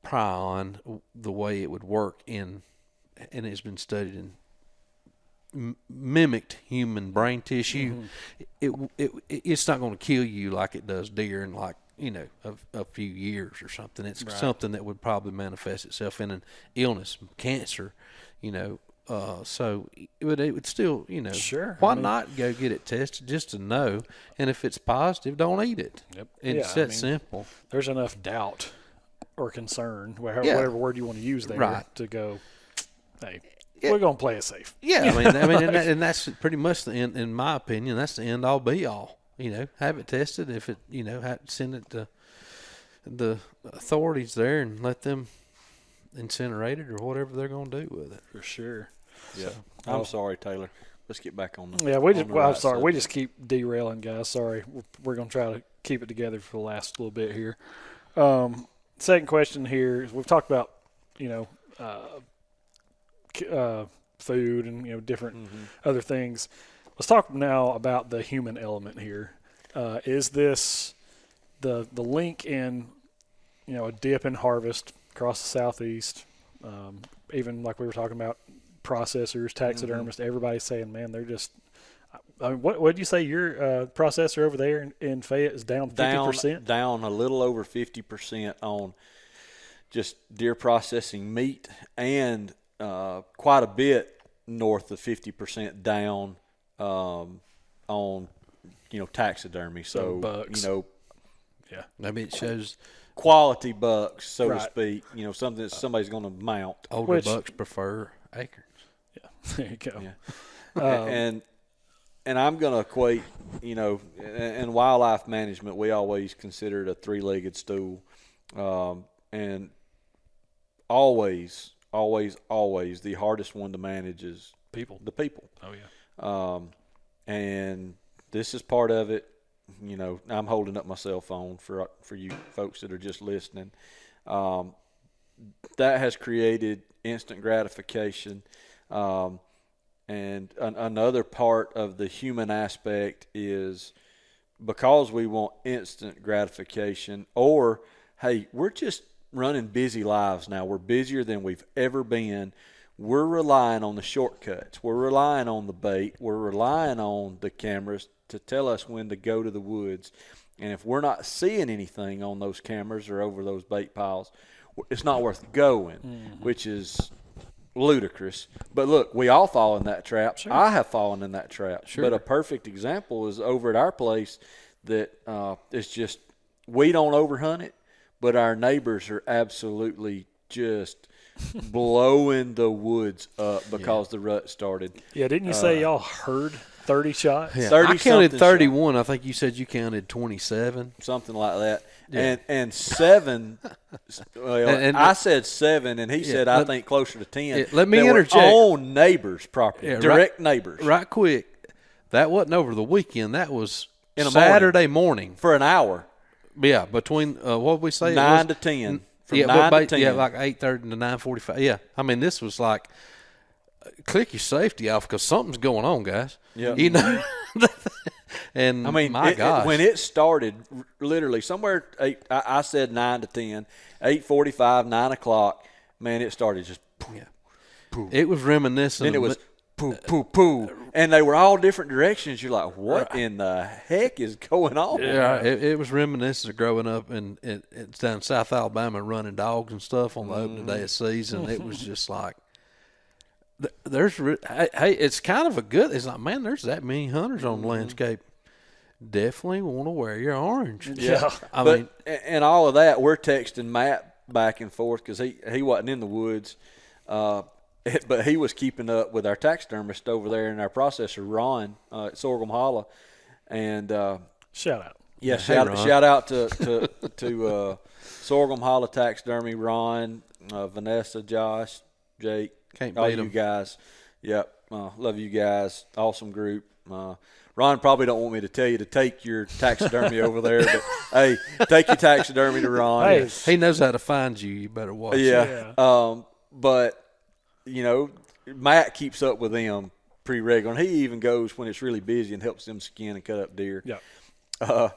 prion, the way it would work and it's been studied in mimicked human brain tissue, it's not going to kill you like it does deer in a few years or something. It's something that would probably manifest itself in an illness, cancer, so it would still, Sure. Why not go get it tested just to know? And if it's positive, don't eat it. Yep. It's that simple. There's enough doubt or concern, whatever word you want to use there, to go, hey, we're going to play it safe. Yeah, and that's pretty much the end, in my opinion. That's the end all be all. Have it tested. If it, send it to the authorities there and let them incinerate it or whatever they're going to do with it. For sure. Yeah. I'm sorry, Taylor. let's get back on the. Yeah, we just. on the Well, I'm right sorry. We subject. just keep derailing, guys. Sorry. We're going to try to keep it together for the last little bit here. Second question here is we've talked about, food and different other things. Let's talk now about the human element here. Is this the link in a dip in harvest across the southeast? Even like we were talking about processors, taxidermists, everybody's saying, man, they're just. I mean, what did you say? Your processor over there in Fayette is down 50%? Down a little over 50% on just deer processing meat, and quite a bit north of 50% down on taxidermy. So bucks. yeah, I mean, it shows quality bucks, so to Right. speak. Something that somebody's going to mount. older bucks prefer acorns. Yeah, there you go. Yeah. And I'm going to equate, in wildlife management, we always consider it a three-legged stool. And always, the hardest one to manage is People. the people. Oh, yeah. And this is part of it. I'm holding up my cell phone for you folks that are just listening. That has created instant gratification. And another part of the human aspect is because we want instant gratification, or, hey, we're just running busy lives now. We're busier than we've ever been. We're relying on the shortcuts. We're relying on the bait. We're relying on the cameras to tell us when to go to the woods. And if we're not seeing anything on those cameras or over those bait piles, it's not worth going, which is ludicrous. But look, we all fall in that trap. Sure. I have fallen in that trap. Sure. But a perfect example is over at our place that it's just we don't overhunt it, but our neighbors are absolutely just blowing the woods up because the rut started. Yeah, didn't you say y'all heard 30 shots? Yeah, 30 I counted something 31. I think you said you counted 27. Something like that. Yeah. And 7, And I said 7, and he said I think closer to 10. Yeah, let me that were interject. on neighbors' property, Yeah, direct neighbors. Right quick, that wasn't over the weekend. That was In the Saturday morning. For an hour, Yeah, between, what did we say? 9 to 10. From yeah, 9 to 10. Yeah, like 8:30 to 9:45. Yeah, I mean, this was like, click your safety off because something's going on, guys. Yeah. And I mean, my gosh. when it started, literally somewhere, I said 9 to 10, 8:45, 9 o'clock, man, it started just poof, Yeah. poof. It was reminiscent. Then it of was poo, poo, poo. And they were all different directions. You're like, what in the heck is going on? Yeah, it was reminiscent of growing up it's down in South Alabama running dogs and stuff on the opening day of season. It was just like, hey, it's kind of a good, it's like, man, there's that many hunters on the landscape. Definitely want to wear your orange. Yeah. I mean, and all of that, we're texting Matt back and forth because he wasn't in the woods. But he was keeping up with our taxidermist over there and our processor, Ron, at Sorghum Hollow. And Shout out. yeah, Hey, Ron. shout out to Sorghum Hollow Taxidermy, Ron, Vanessa, Josh, Jake, Can't all beat you 'em. guys. Yep, love you guys. Awesome group. Ron probably don't want me to tell you to take your taxidermy over there, but hey, take your taxidermy to Ron. Hey, he knows how to find you. You better watch. Yeah. But Matt keeps up with them pretty regular. And he even goes when it's really busy and helps them skin and cut up deer. Yeah.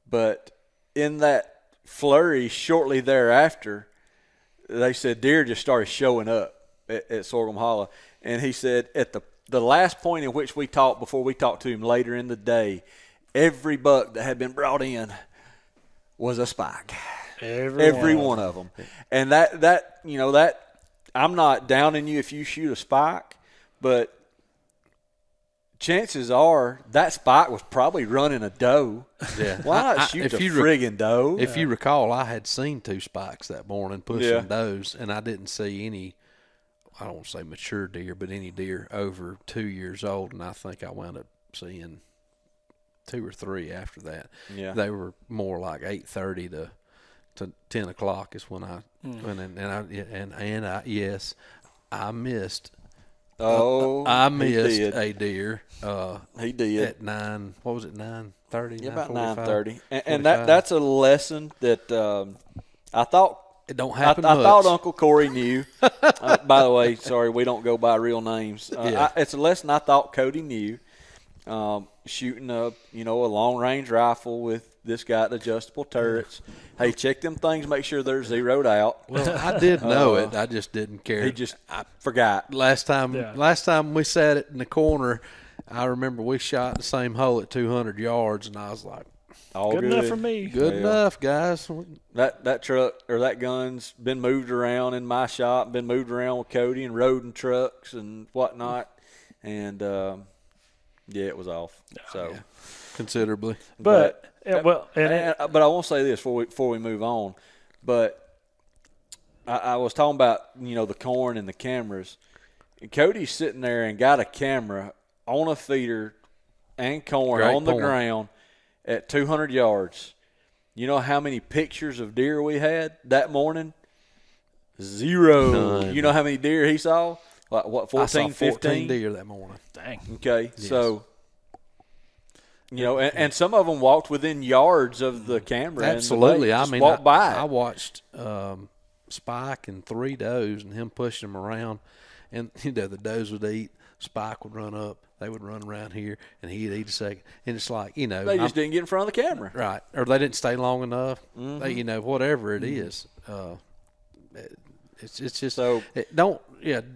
But in that flurry shortly thereafter, they said deer just started showing up at Sorghum Hollow. And he said at the last point in which we talked, before we talked to him later in the day, every buck that had been brought in was a spike. Every one of them. And that I'm not downing you if you shoot a spike, but chances are that spike was probably running a doe. Yeah. Why not shoot the friggin' doe? If you recall, I had seen 2 spikes that morning pushing Yeah. does, and I didn't see any, I don't want to say mature deer, but any deer over 2 years old, and I think I wound up seeing 2 or 3 after that. Yeah. They were more like 8:30 to 10 o'clock is when I went in, and I yes, I missed Oh, I he missed did. a deer. He did. At 9. What was it? 9:30. Yeah, about 9:45? 9:30, and that's a lesson that I thought. It don't I happen much. thought Uncle Corey knew. By the way, sorry, we don't go by real names. Yeah. It's a lesson I thought Cody knew. Shooting a long range rifle with this got adjustable turrets. Hey, check them things. Make sure they're zeroed out. Well, I did know it. I just didn't care. He just forgot. Last time we sat it in the corner, I remember we shot the same hole at 200 yards, and I was like, All Good good enough for me. good enough, guys. That truck or that gun's been moved around in my shop, been moved around with Cody and rode in trucks and whatnot, and it was off. So, Considerably. But but I want to say this before we move on. But I was talking about the corn and the cameras. And Cody's sitting there and got a camera on a feeder and corn Great on the point. ground at 200 yards. You know how many pictures of deer we had that morning? 0. None. You know how many deer he saw? Like, what, 14, I saw 14 15? deer that morning. dang. Okay, so and some of them walked within yards of the camera. Absolutely. And I just mean, walked by. I watched Spike and 3 does and him pushing them around. And, the does would eat. Spike would run up. They would run around here, and he'd eat a second. And it's like, they just didn't get in front of the camera. Right. Or they didn't stay long enough. They, whatever it is. It's just So-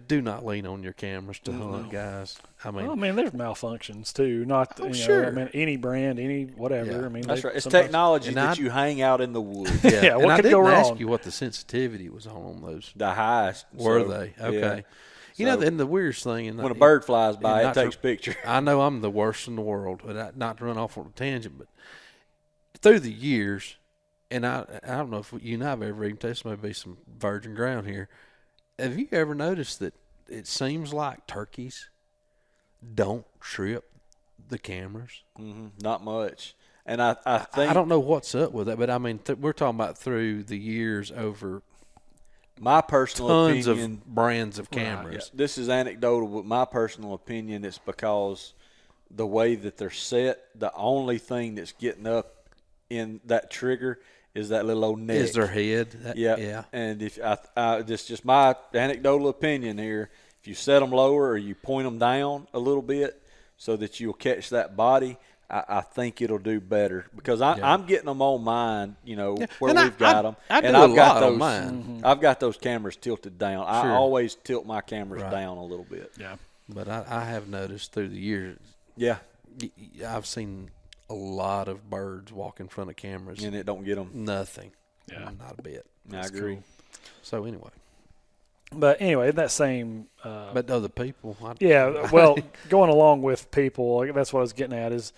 do not lean on your cameras to hunt, guys. I mean, Well, I mean, there's malfunctions too. Not sure. I mean, any brand, any whatever. Yeah. I mean, That's they right. It's sometimes- technology And that I- you hang out in the woods. Yeah, and what I could didn't go ask wrong? you what the sensitivity was on those. The highest. Were So, they? yeah. Okay. So, And the weirdest thing, and when a bird flies by, it not takes to- picture. I know I'm the worst in the world, but not to run off on a tangent, but through the years, and I don't know if you and I've ever even tested, maybe some virgin ground here. Have you ever noticed that it seems like turkeys don't trip the cameras? Not much. And I think I don't know what's up with that, but I mean, we're talking about through the years over my personal tons opinion. of brands of Yeah, cameras. this is anecdotal, but my personal opinion is because the way that they're set, the only thing that's getting up in that trigger is that little old neck. Is their head? Yeah. And if this is just my anecdotal opinion here, if you set them lower or you point them down a little bit so that you'll catch that body, I think it'll do better because I'm getting them on mine, where And we've got them. I do and a I've got lot those, on mine. I've got those cameras tilted down. I Sure. always tilt my cameras Right. down a little bit. Yeah. But I have noticed through the years, Yeah, I've seen a lot of birds walk in front of cameras. and it don't get them. Nothing. Yeah. Not a bit. I agree. cool. So anyway, But anyway, that same. but other people. Yeah. Well, going along with people, like, that's what I was getting at. Is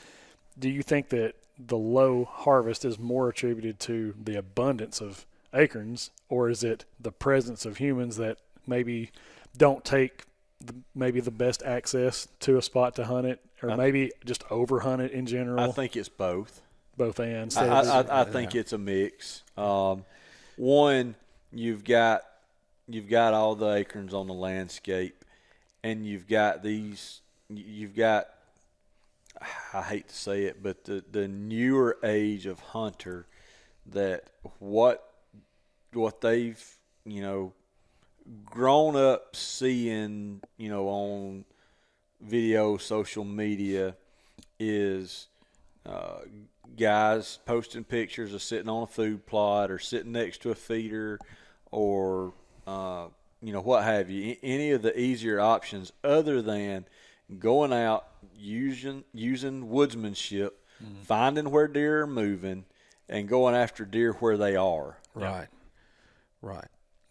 do you think that the low harvest is more attributed to the abundance of acorns, or is it the presence of humans that maybe don't take maybe the best access to a spot to hunt it, or maybe just over hunt it in general? I think it's both. Both and. I think it's a mix. One, you've got all the acorns on the landscape, and you've got I hate to say it, but the newer age of hunter that what they've grown up seeing on video, social media is guys posting pictures of sitting on a food plot or sitting next to a feeder or what have you, any of the easier options other than going out using woodsmanship, finding where deer are moving and going after deer where they are. Right.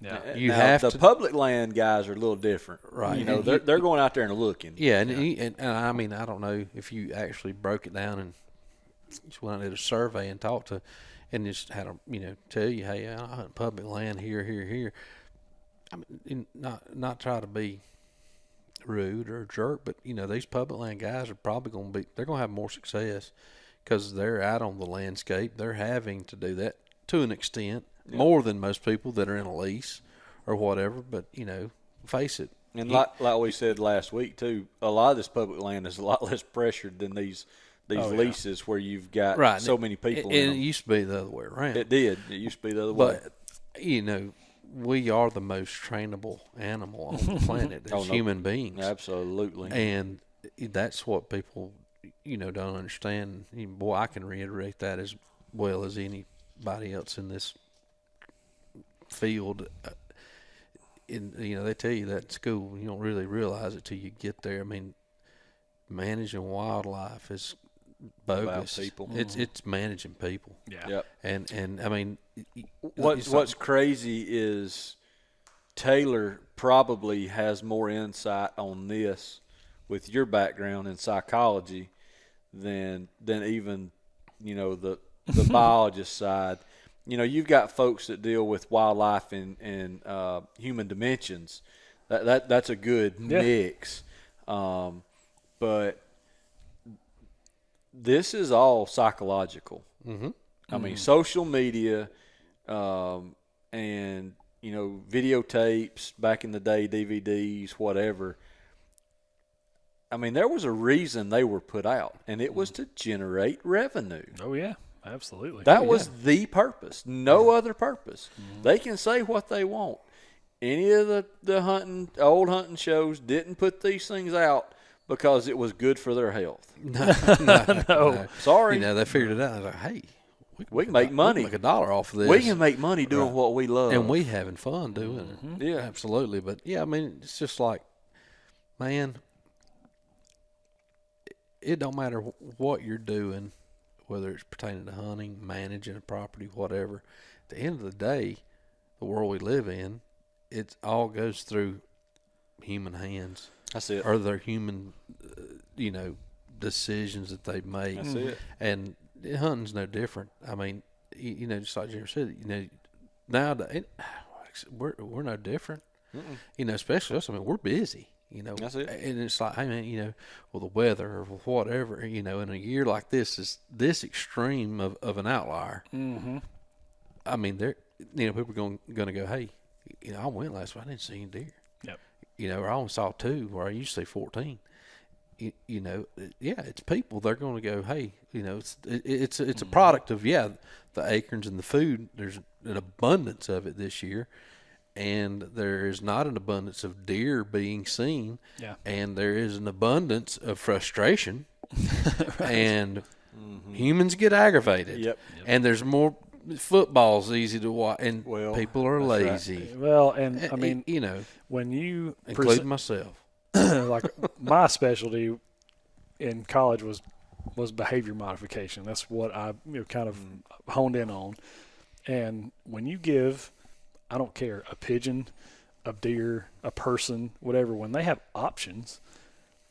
yeah. You Now, have the to- public land guys are a little different, Right. They're going out there and looking. Yeah, and I mean, I don't know if you actually broke it down and just went out and did a survey and talked to, and just had them, tell you, hey, I hunt public land here. I mean, not try to be rude or a jerk, but these public land guys are probably they're going to have more success because they're out on the landscape. They're having to do that to an extent more than most people that are in a lease or whatever. But face it, And like we said last week too, a lot of this public land is a lot less pressured than these leases where you've got so many people. And in it them. used to be the other way around. It did. It used to be the other way. But we are the most trainable animal on the planet as human beings. Absolutely. And that's what people, don't understand. Boy, I can reiterate that as well as anybody else in this field. They tell you that in school. You don't really realize it till you get there. I mean, managing wildlife is bogus. About people. It's managing people. Yeah. Yep. And I mean, what's crazy is Taylor probably has more insight on this with your background in psychology than even the biologist side. You've got folks that deal with wildlife and human dimensions. That's a good mix. But this is all psychological. Mm-hmm. I mean, social media, and videotapes back in the day, DVDs, whatever. I mean, there was a reason they were put out, and it was to generate revenue. Oh yeah, absolutely. That was the purpose. No other purpose. They can say what they want. Any of the old hunting shows didn't put these things out because it was good for their health. No. Sorry. They figured it out. They're like, hey, we can make money. We can make $1 off of this. We can make money doing what we love. And we having fun doing it. Yeah. Absolutely. But, I mean, it's just like, man, it don't matter what you're doing, whether it's pertaining to hunting, managing a property, whatever. At the end of the day, the world we live in, it all goes through human hands. That's it. Or their human, decisions that they make. That's it. And hunting's no different. I mean, just like Jeremy said, nowadays we're no different. Especially us. I mean, we're busy. That's it. And it's like, hey man, the weather or whatever, in a year like this is this extreme of an outlier. Mm-hmm. I mean, people are going to go, hey, I went last week, I didn't see any deer. Yep. Or I only saw 2 where I used to see 14. It's people. They're going to go, hey, it's a product of the acorns and the food. There's an abundance of it this year, and there is not an abundance of deer being seen. Yeah. And there is an abundance of frustration, and humans get aggravated. Yep. And there's more. Football's easy to watch, and people are lazy. Right. Well, and I mean, when you including myself. Like my specialty in college was behavior modification. That's what I kind of honed in on. And when you give, I don't care, a pigeon, a deer, a person, whatever, when they have options,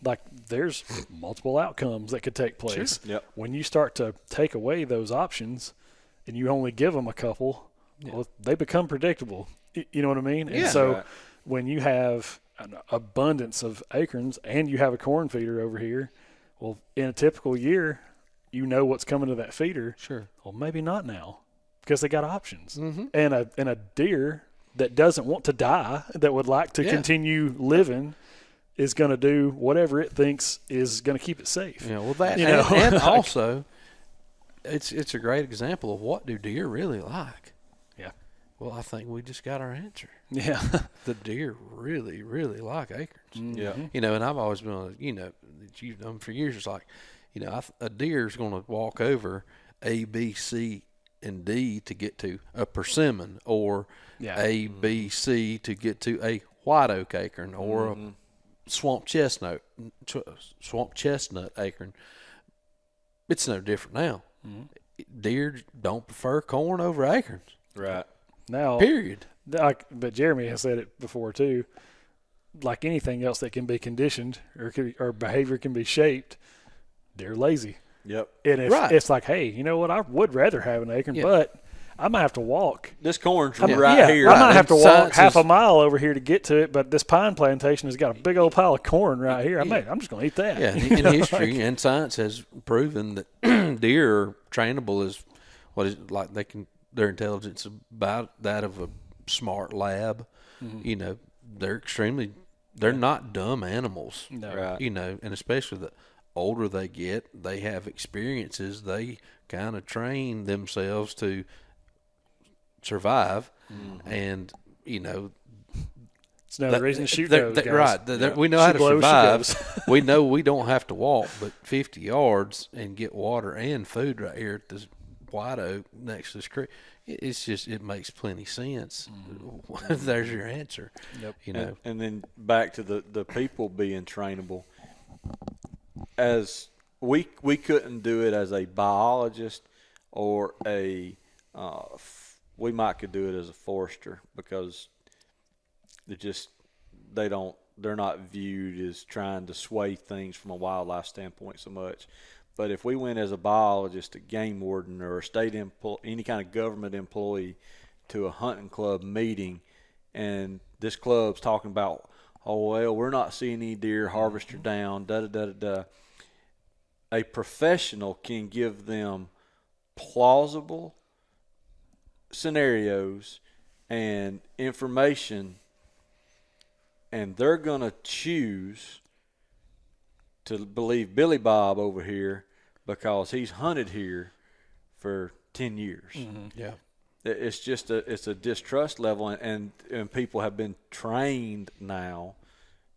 like there's multiple outcomes that could take place. Sure. Yep. When you start to take away those options and you only give them a couple, well, they become predictable. You know what I mean? And so when you have an abundance of acorns and you have a corn feeder over here, well, in a typical year, what's coming to that feeder. Sure. Well, maybe not now because they got options. Mm-hmm. And a deer that doesn't want to die, that would like to continue living, is going to do whatever it thinks is going to keep it safe. Yeah, well, that and also, it's a great example of what do deer really like. Yeah. Well, I think we just got our answer. Yeah. The deer really, really like acorns. Mm-hmm. Yeah. And I've always been, for years, it's like, a deer is going to walk over A, B, C, and D to get to a persimmon, or A, B, C to get to a white oak acorn, or a swamp chestnut acorn. It's no different now. Deer don't prefer corn over acorns. Right. Now, period. But Jeremy has said it before too. Like anything else that can be conditioned or behavior can be shaped, they're lazy. Yep. And if it's like, hey, you know what? I would rather have an acorn, but I might have to walk. This corn's here. I might have to walk half a mile over here to get to it, but this pine plantation has got a big old pile of corn right here. I'm just going to eat that. Yeah, in history and science has proven that deer are trainable as their intelligence is about that of a smart lab. They're extremely They're not dumb animals. No. Right. You know, and especially the older they get, they have experiences. They kind of train themselves to survive, and you know, It's another reason to shoot they're- those they- guys. right. We know how She to blows, she survive. goes. We know we don't have to walk but 50 yards and get water and food right here at this white oak next to this creek. It's just, it makes plenty sense. There's your answer. Yep. You know, And then back to the people being trainable. As we couldn't do it as a biologist or we might could do it as a forester, because they're not viewed as trying to sway things from a wildlife standpoint so much. But if we went as a biologist, a game warden, or a state any kind of government employee to a hunting club meeting, and this club's talking about, oh, well, we're not seeing any deer, harvester down, da-da-da-da-da, a professional can give them plausible scenarios and information, and they're going to choose to believe Billy Bob over here because he's hunted here for 10 years. yeah. It's just it's a distrust level, and people have been trained now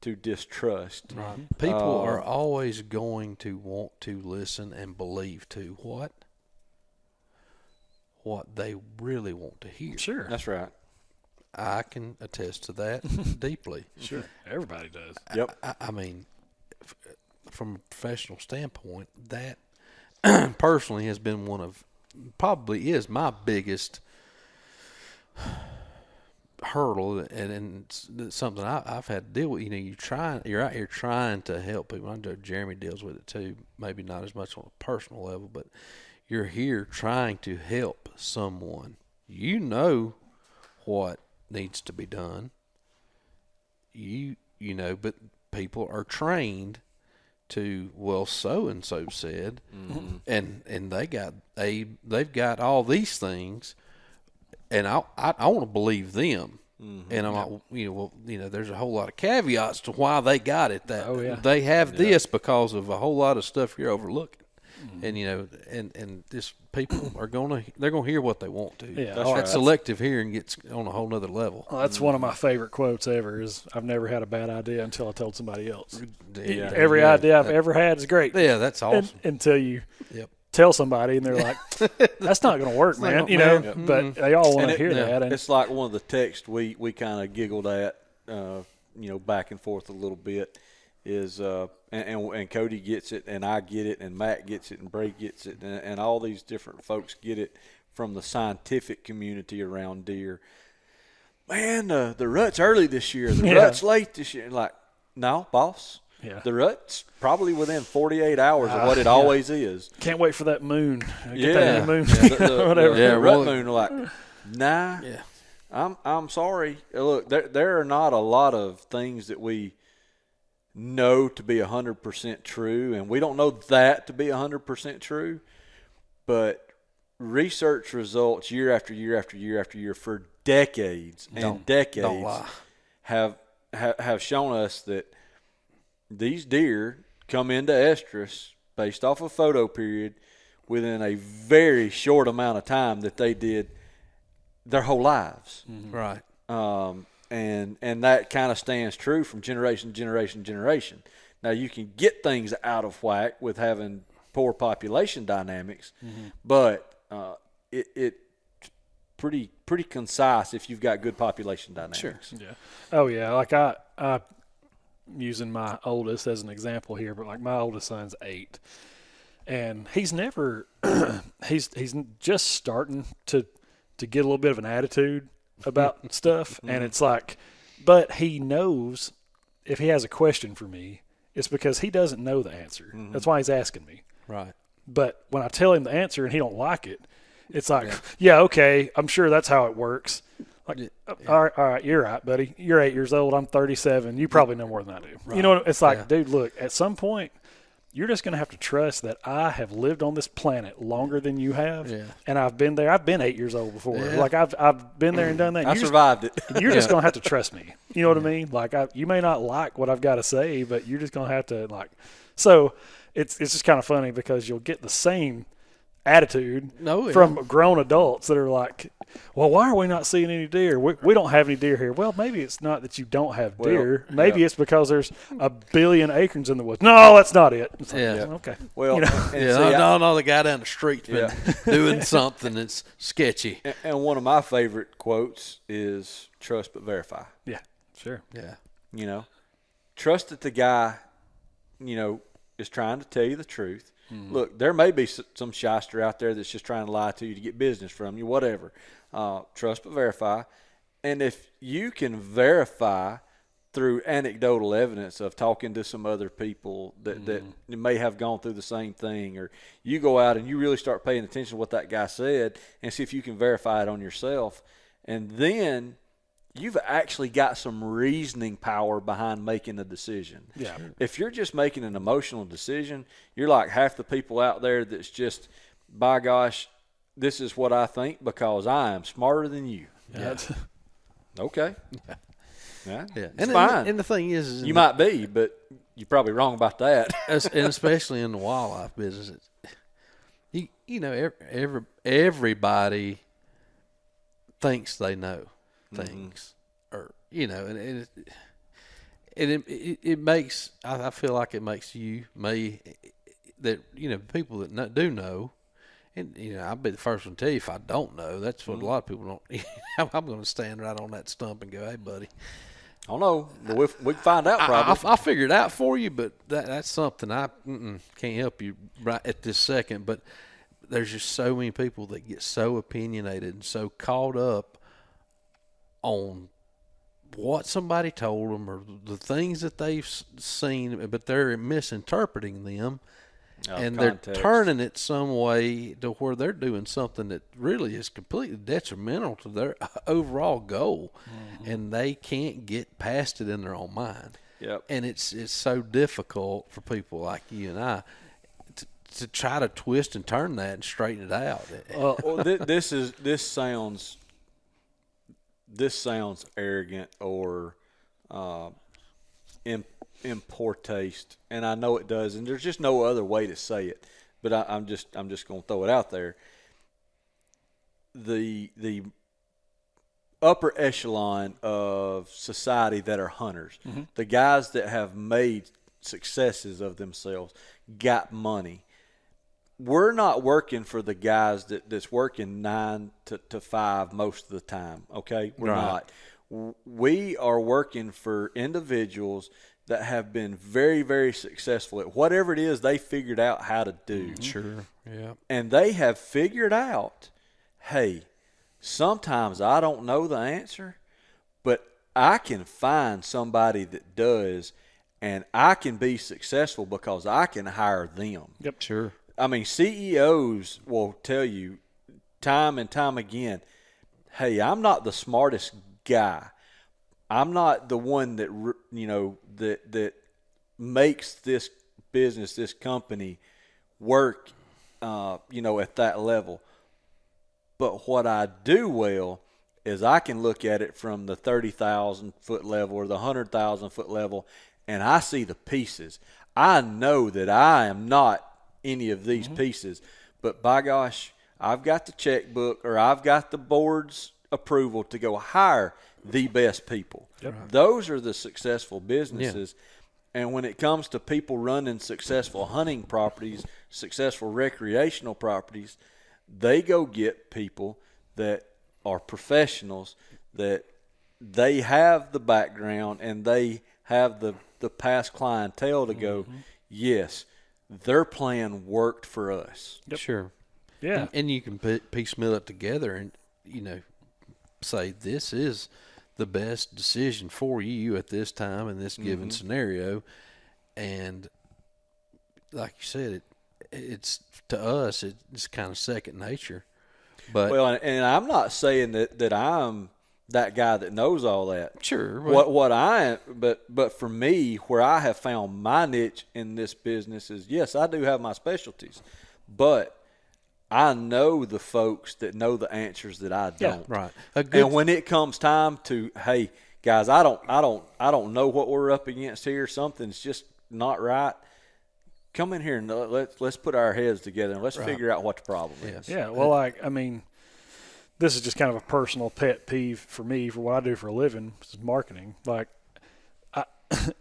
to distrust. Right. People are always going to want to listen and believe to what they really want to hear. Sure. That's right. I can attest to that deeply. Sure. Everybody does. Yep. I mean, from a professional standpoint, that personally has been probably is my biggest hurdle, and it's something I've had to deal with. You know, you're out here trying to help people. I know Jeremy deals with it too, maybe not as much on a personal level, but you're here trying to help someone. You know what needs to be done. You know, but people are trained to, well, so and so said, and they've got all these things, and I want to believe them. And I'm like, there's a whole lot of caveats to why they got it. They have this because of a whole lot of stuff you're overlooking. And and just people they're gonna hear what they want to. Yeah, that selective hearing gets on a whole nother level. Well, that's one of my favorite quotes ever. Is I've never had a bad idea until I told somebody else. Yeah. Every idea I've ever had is great. Yeah, that's awesome. Until you Yep. tell somebody and they're like, "That's not going to work, man." But they all want to hear that. And It's like one of the texts we kind of giggled at, back and forth a little bit. Is and Cody gets it, and I get it, and Matt gets it, and Bray gets it, and all these different folks get it from the scientific community around deer. Man, the rut's early this year. The rut's late this year. Like, no, boss. Yeah. The rut's probably within 48 hours of what it always is. can't wait for that moon. Get Yeah. that new moon. Whatever. Yeah, The really. rut moon are like, nah. Yeah. I'm sorry. Look, there are not a lot of things that we know to be 100% true, and we don't know that to be 100% true, but research results year after year after year after year for decades and decades don't lie. have shown us that these deer come into estrus based off a photo period within a very short amount of time that they did their whole lives. Right. And that kind of stands true from generation to generation to generation. Now, you can get things out of whack with having poor population dynamics, but it's pretty concise if you've got good population dynamics. Sure. Yeah. Oh yeah. Like I using my oldest as an example here, but like my oldest son's 8, and he's never he's just starting to get a little bit of an attitude about stuff, and it's like, but he knows if he has a question for me, it's because he doesn't know the answer. That's why he's asking me. Right. But when I tell him the answer and he don't like it, it's like, yeah, okay, I'm sure that's how it works. Like, all right, you're right, buddy. You're 8 years old. I'm 37. You probably know more than I do. Right. You know, it's like, dude, look, at some point, you're just going to have to trust that I have lived on this planet longer than you have, Yeah. and I've been there. I've been 8 years old before. Yeah. Like I've been there and done that. I survived it. You're just going to have to trust me. You know what I mean? Like you may not like what I've got to say, but you're just going to have to like. So it's just kind of funny because you'll get the same attitude from grown adults that are like, well, why are we not seeing any deer? We don't have any deer here. Well, maybe it's not that you don't have deer. Maybe it's because there's a billion acorns in the woods. No, that's not it. It's like, okay. Well, no, the guy down the street's been doing something that's sketchy. And one of my favorite quotes is trust but verify. Yeah, sure. Yeah. You know, trust that the guy, you know, is trying to tell you the truth. Look, there may be some shyster out there that's just trying to lie to you to get business from you, whatever. Trust but verify. And if you can verify through anecdotal evidence of talking to some other people that may have gone through the same thing, or you go out and you really start paying attention to what that guy said and see if you can verify it on yourself, and then you've actually got some reasoning power behind making a decision. Yeah. If you're just making an emotional decision, you're like half the people out there that's just, by gosh, this is what I think because I am smarter than you. Yeah. Okay. Yeah. And fine. And the thing is you might be, but you're probably wrong about that. and especially in the wildlife business, you know, everybody thinks they know things, or you know, and it makes, I feel like it makes you, me, that, you know, people that do know, and you know, I'll be the first one to tell you if I don't know. That's what a lot of people don't. I'm going to stand right on that stump and go, "Hey, buddy, I don't know, but we can find out probably." I'll figure it out for you, but that's something I can't help you right at this second. But there's just so many people that get so opinionated and so caught up on what somebody told them or the things that they've seen, but they're misinterpreting them, and context. they're turning it some way to where they're doing something that really is completely detrimental to their overall goal, and they can't get past it in their own mind. Yep. And it's so difficult for people like you and I to try to twist and turn that and straighten it out. Well, this sounds arrogant or in poor taste, and I know it does, and there's just no other way to say it. But I'm just going to throw it out there. The upper echelon of society that are hunters, the guys that have made successes of themselves, got money. We're not working for the guys that's working 9 to 5 most of the time, okay? We're not. We are working for individuals that have been very, very successful at whatever it is they figured out how to do. Sure, yeah. And they have figured out, hey, sometimes I don't know the answer, but I can find somebody that does, and I can be successful because I can hire them. Yep. Sure. I mean, CEOs will tell you time and time again, hey, I'm not the smartest guy. I'm not the one that, you know, that makes this business, this company work, you know, at that level. But what I do well is I can look at it from the 30,000-foot level or the 100,000-foot level, and I see the pieces. I know that I am not any of these pieces, but by gosh, I've got the checkbook or I've got the board's approval to go hire the best people. Yep. Those are the successful businesses. Yeah. And when it comes to people running successful hunting properties, successful recreational properties, they go get people that are professionals, that they have the background and they have the past clientele to go, yes, their plan worked for us. Yep. Sure. Yeah. And you can piecemeal it together and, you know, say this is the best decision for you at this time in this given scenario. And like you said, it's to us, it's kind of second nature. But well, and I'm not saying that I'm that guy that knows all that. Sure. But for me, where I have found my niche in this business is, yes, I do have my specialties, but I know the folks that know the answers that I don't. Right. And when it comes time to, hey, guys, I don't know what we're up against here. Something's just not right. Come in here and let's put our heads together and let's figure out what the problem is. Yeah. Well, I mean, this is just kind of a personal pet peeve for me for what I do for a living, which is marketing. Like,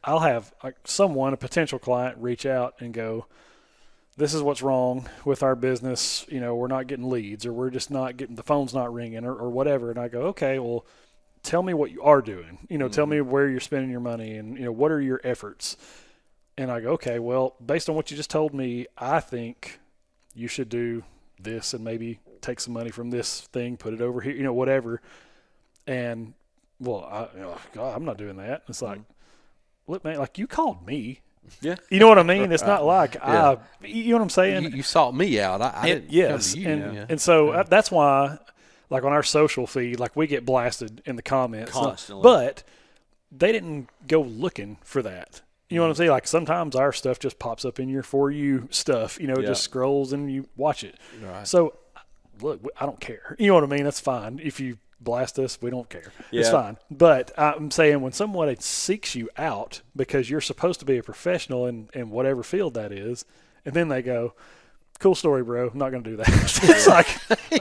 I'll have like a potential client, reach out and go, "This is what's wrong with our business. You know, we're not getting leads, or we're just not getting the phone's not ringing, or whatever." And I go, "Okay, well, tell me what you are doing. You know, tell me where you're spending your money, and what are your efforts." And I go, "Okay, well, based on what you just told me, I think you should do this and maybe take some money from this thing, put it over here, whatever." And, well, God, I'm not doing that. It's like, look, man, like, you called me. Yeah. You know what I mean? It's not like you know what I'm saying? You sought me out. I didn't come to you. And so that's why, like, on our social feed, like, we get blasted in the comments. Constantly. But they didn't go looking for that. You know what I'm saying? Like, sometimes our stuff just pops up in your For You stuff, just scrolls and you watch it. Right. So, look, I don't care. You know what I mean? That's fine. If you blast us, we don't care. It's fine. But I'm saying when someone seeks you out because you're supposed to be a professional in whatever field that is, and then they go, "Cool story, bro. I'm not going to do that." It's like,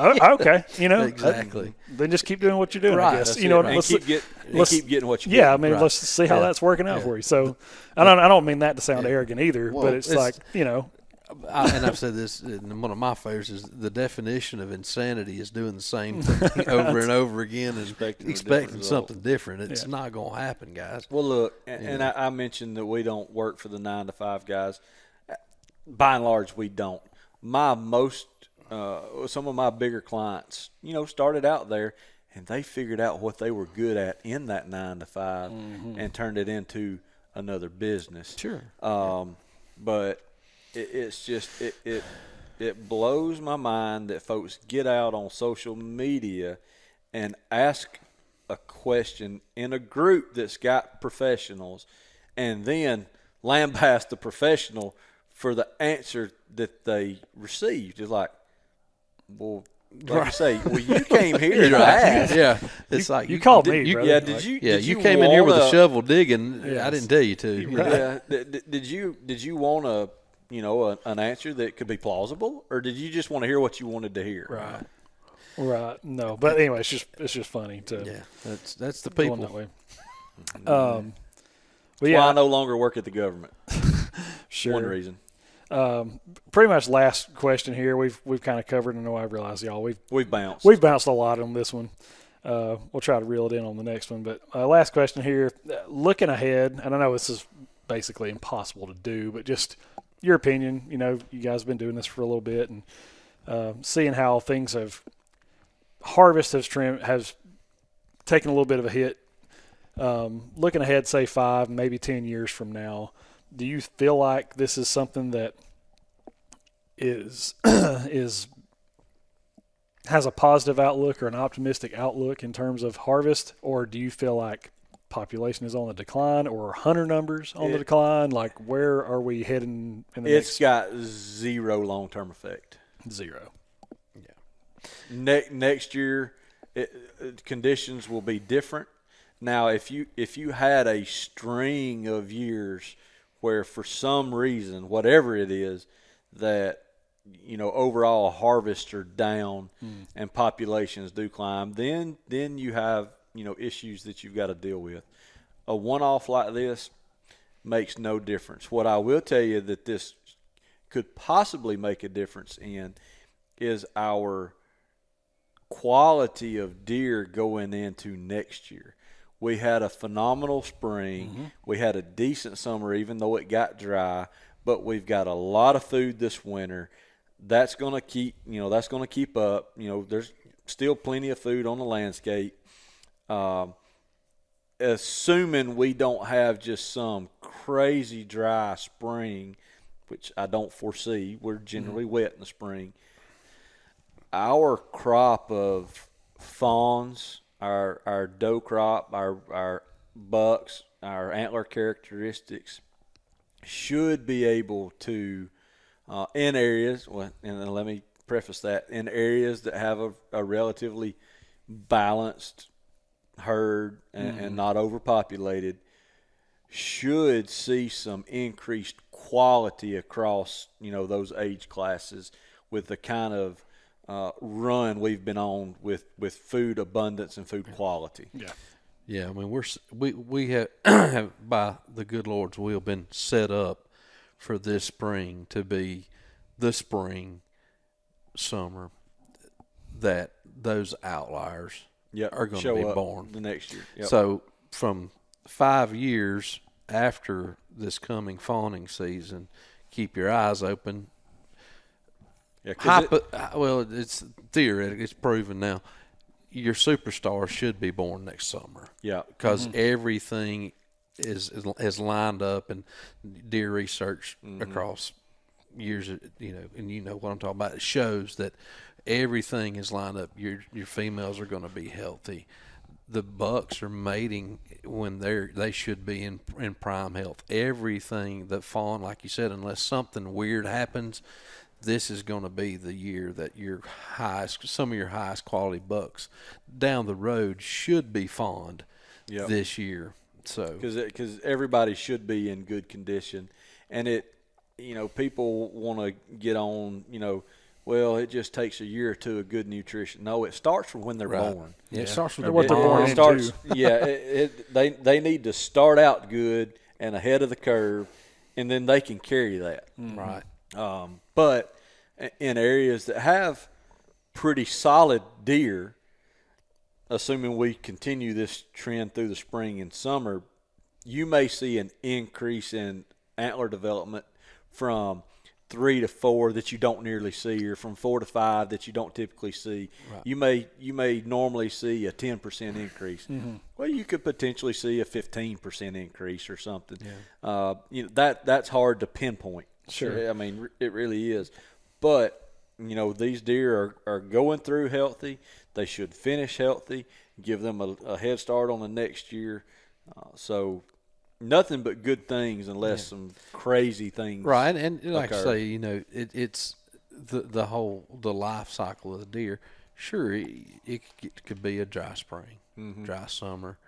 okay, Exactly. Then just keep doing what you're doing, Right, I guess. that's Keep getting what you Yeah, get. I mean, let's see how that's working out for you. So, I don't mean that to sound arrogant either, Well, but it's like, and I've said this, and one of my favorites is the definition of insanity is doing the same thing over and over again and expecting something different. It's not going to happen, guys. Well, look, and I mentioned that we don't work for the 9-to-5 guys. By and large, we don't. Some of my bigger clients, started out there, and they figured out what they were good at in that 9-to-5 and turned it into another business. Sure. But it's just it blows my mind that folks get out on social media and ask a question in a group that's got professionals, and then lambast the professional for the answer that they received. It's like, well, like you say, well, you came here to ask. Yeah, it's like you called me, brother. Yeah, did you came in here with a shovel digging. Yes. I didn't tell you to. Yeah, did you want an answer that could be plausible, or did you just want to hear what you wanted to hear? Right. No, but anyway, it's just funny to. Yeah, that's the people. That way. Why I no longer work at the government. Sure. One reason. Pretty much last question here. We've kind of covered. I know I realize y'all we've bounced. We've bounced a lot on this one. We'll try to reel it in on the next one. But last question here. Looking ahead, and I know this is basically impossible to do, but just your opinion. You guys have been doing this for a little bit, and seeing how things harvest has taken a little bit of a hit. Looking ahead, say 5, maybe 10 years from now, do you feel like this is something that has a positive outlook or an optimistic outlook in terms of harvest, or do you feel like population is on the decline, or hunter numbers on the decline? Like, where are we heading in the It's got zero long-term effect. Zero. Yeah. Next year, conditions will be different. Now, if you had a string of years where for some reason, whatever it is, that overall harvests are down and populations do climb, then you have issues that you've got to deal with. A one-off like this makes no difference. What I will tell you that this could possibly make a difference in is our quality of deer going into next year. We had a phenomenal spring. We had a decent summer, even though it got dry. But we've got a lot of food this winter. That's going to keep up. There's still plenty of food on the landscape. Assuming we don't have just some crazy dry spring, which I don't foresee. We're generally wet in the spring. Our crop of fawns, our doe crop, our bucks, our antler characteristics should be able to, in areas, and let me preface that, in areas that have a relatively balanced herd and not overpopulated, should see some increased quality across, those age classes with the kind of run we've been on with food abundance and food quality. Yeah, I mean we have by the good Lord's will been set up for this spring to be the spring summer that those outliers are going to be born the next year. Yep. So from 5 years after this coming fawning season, keep your eyes open. Yeah, well, it's theoretic. It's proven now. Your superstars should be born next summer. Yeah, because everything is lined up, and deer research across years, and you know what I'm talking about. It shows that everything is lined up. Your females are going to be healthy. The bucks are mating when they should be in prime health. Everything that fawn, like you said, unless something weird happens, this is going to be the year that some of your highest quality bucks down the road should be fawned this year. So because everybody should be in good condition, and people want to get on, well, it just takes a year or two of good nutrition. No, it starts from when they're born. Yeah, it starts from what they're born into. They need to start out good and ahead of the curve, and then they can carry that. Right. But in areas that have pretty solid deer, assuming we continue this trend through the spring and summer, you may see an increase in antler development from 3 to 4 that you don't nearly see, or from 4 to 5 that you don't typically see. Right. You may normally see a 10% increase. Well, you could potentially see a 15% increase or something. Yeah. That's hard to pinpoint. Sure. I mean, it really is. But, these deer are going through healthy. They should finish healthy, give them a head start on the next year. So nothing but good things unless some crazy things right. And like occur. I say, it's the life cycle of the deer. Sure, it could be a dry spring, dry summer.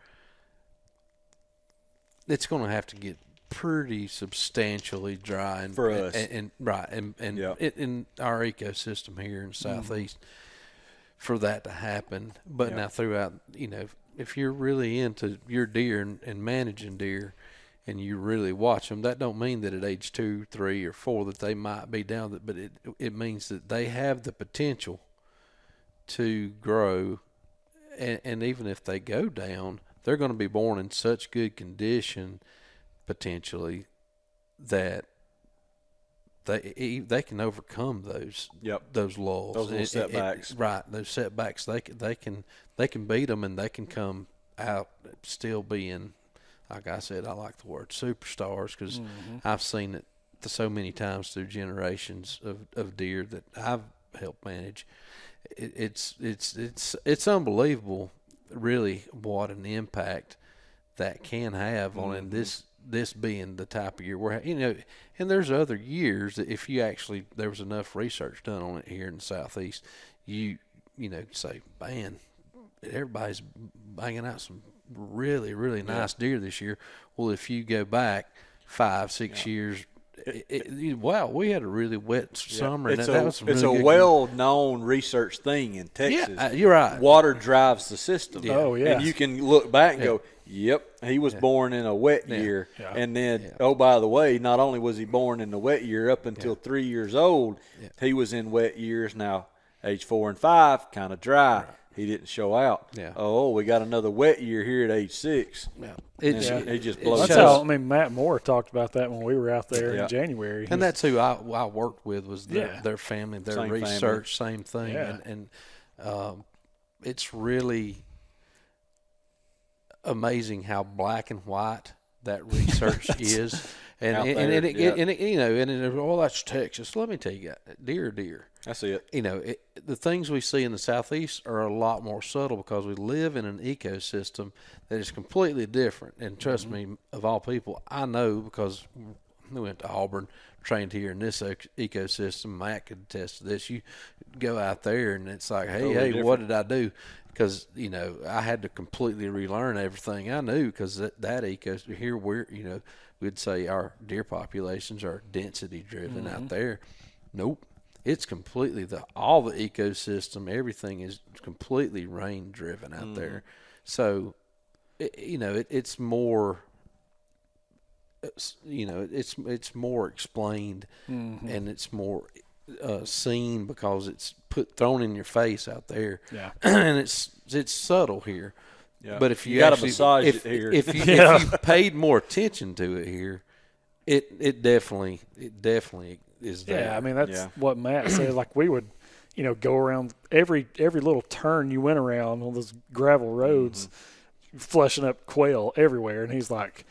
It's going to have to get pretty substantially dry and for us, and in our ecosystem here in the Southeast for that to happen. But now throughout, if you're really into your deer and managing deer, and you really watch them, that don't mean that at age 2, 3, or 4 that they might be down. But it means that they have the potential to grow, and even if they go down, they're going to be born in such good condition potentially that they can overcome those lulls, those little setbacks. Those setbacks. They can beat them, and they can come out still being, like I said, I like the word superstars, because I've seen it so many times through generations of deer that I've helped manage. It's unbelievable, really, what an impact that can have on, and this being the type of year where, and there's other years that if there was enough research done on it here in the Southeast, you say, man, everybody's banging out some really, really nice deer this year. Well, if you go back 5, 6 years, wow, we had a really wet summer. It's and that was it's really a well-known research thing in Texas. Yeah, you're right. Water drives the system. Yeah. Oh, yeah. And you can look back and go, yep, he was born in a wet year. Yeah. And then, oh, by the way, not only was he born in the wet year up until 3 years old, he was in wet years. Now, age 4 and 5, kind of dry. Right. He didn't show out. Yeah. Oh, we got another wet year here at age 6. Yeah. He just blows. That's how. Matt Moore talked about that when we were out there in January. And that's who I worked with, was their family, their same research, family. same thing. Yeah. And it's really amazing how black and white that research is. And that's Texas. Let me tell you, deer. That's it. You know, the things we see in the Southeast are a lot more subtle because we live in an ecosystem that is completely different. And trust me, of all people, I know because we went to Auburn, trained here in this ecosystem. Matt could attest to this. You go out there and it's like, hey, what did I do? Because, you know, I had to completely relearn everything I knew because that ecosystem here, we'd say our deer populations are density driven out there. Nope. It's completely all the ecosystem, everything is completely rain driven out there. So, it's more, it's more explained and it's more seen because it's thrown in your face out there. Yeah. And it's subtle here. Yeah. But if you got to actually, massage it here. if you paid more attention to it here, it definitely is there. Yeah, I mean, that's what Matt said. Like, we would, go around every little turn you went around on those gravel roads, flushing up quail everywhere. And he's like,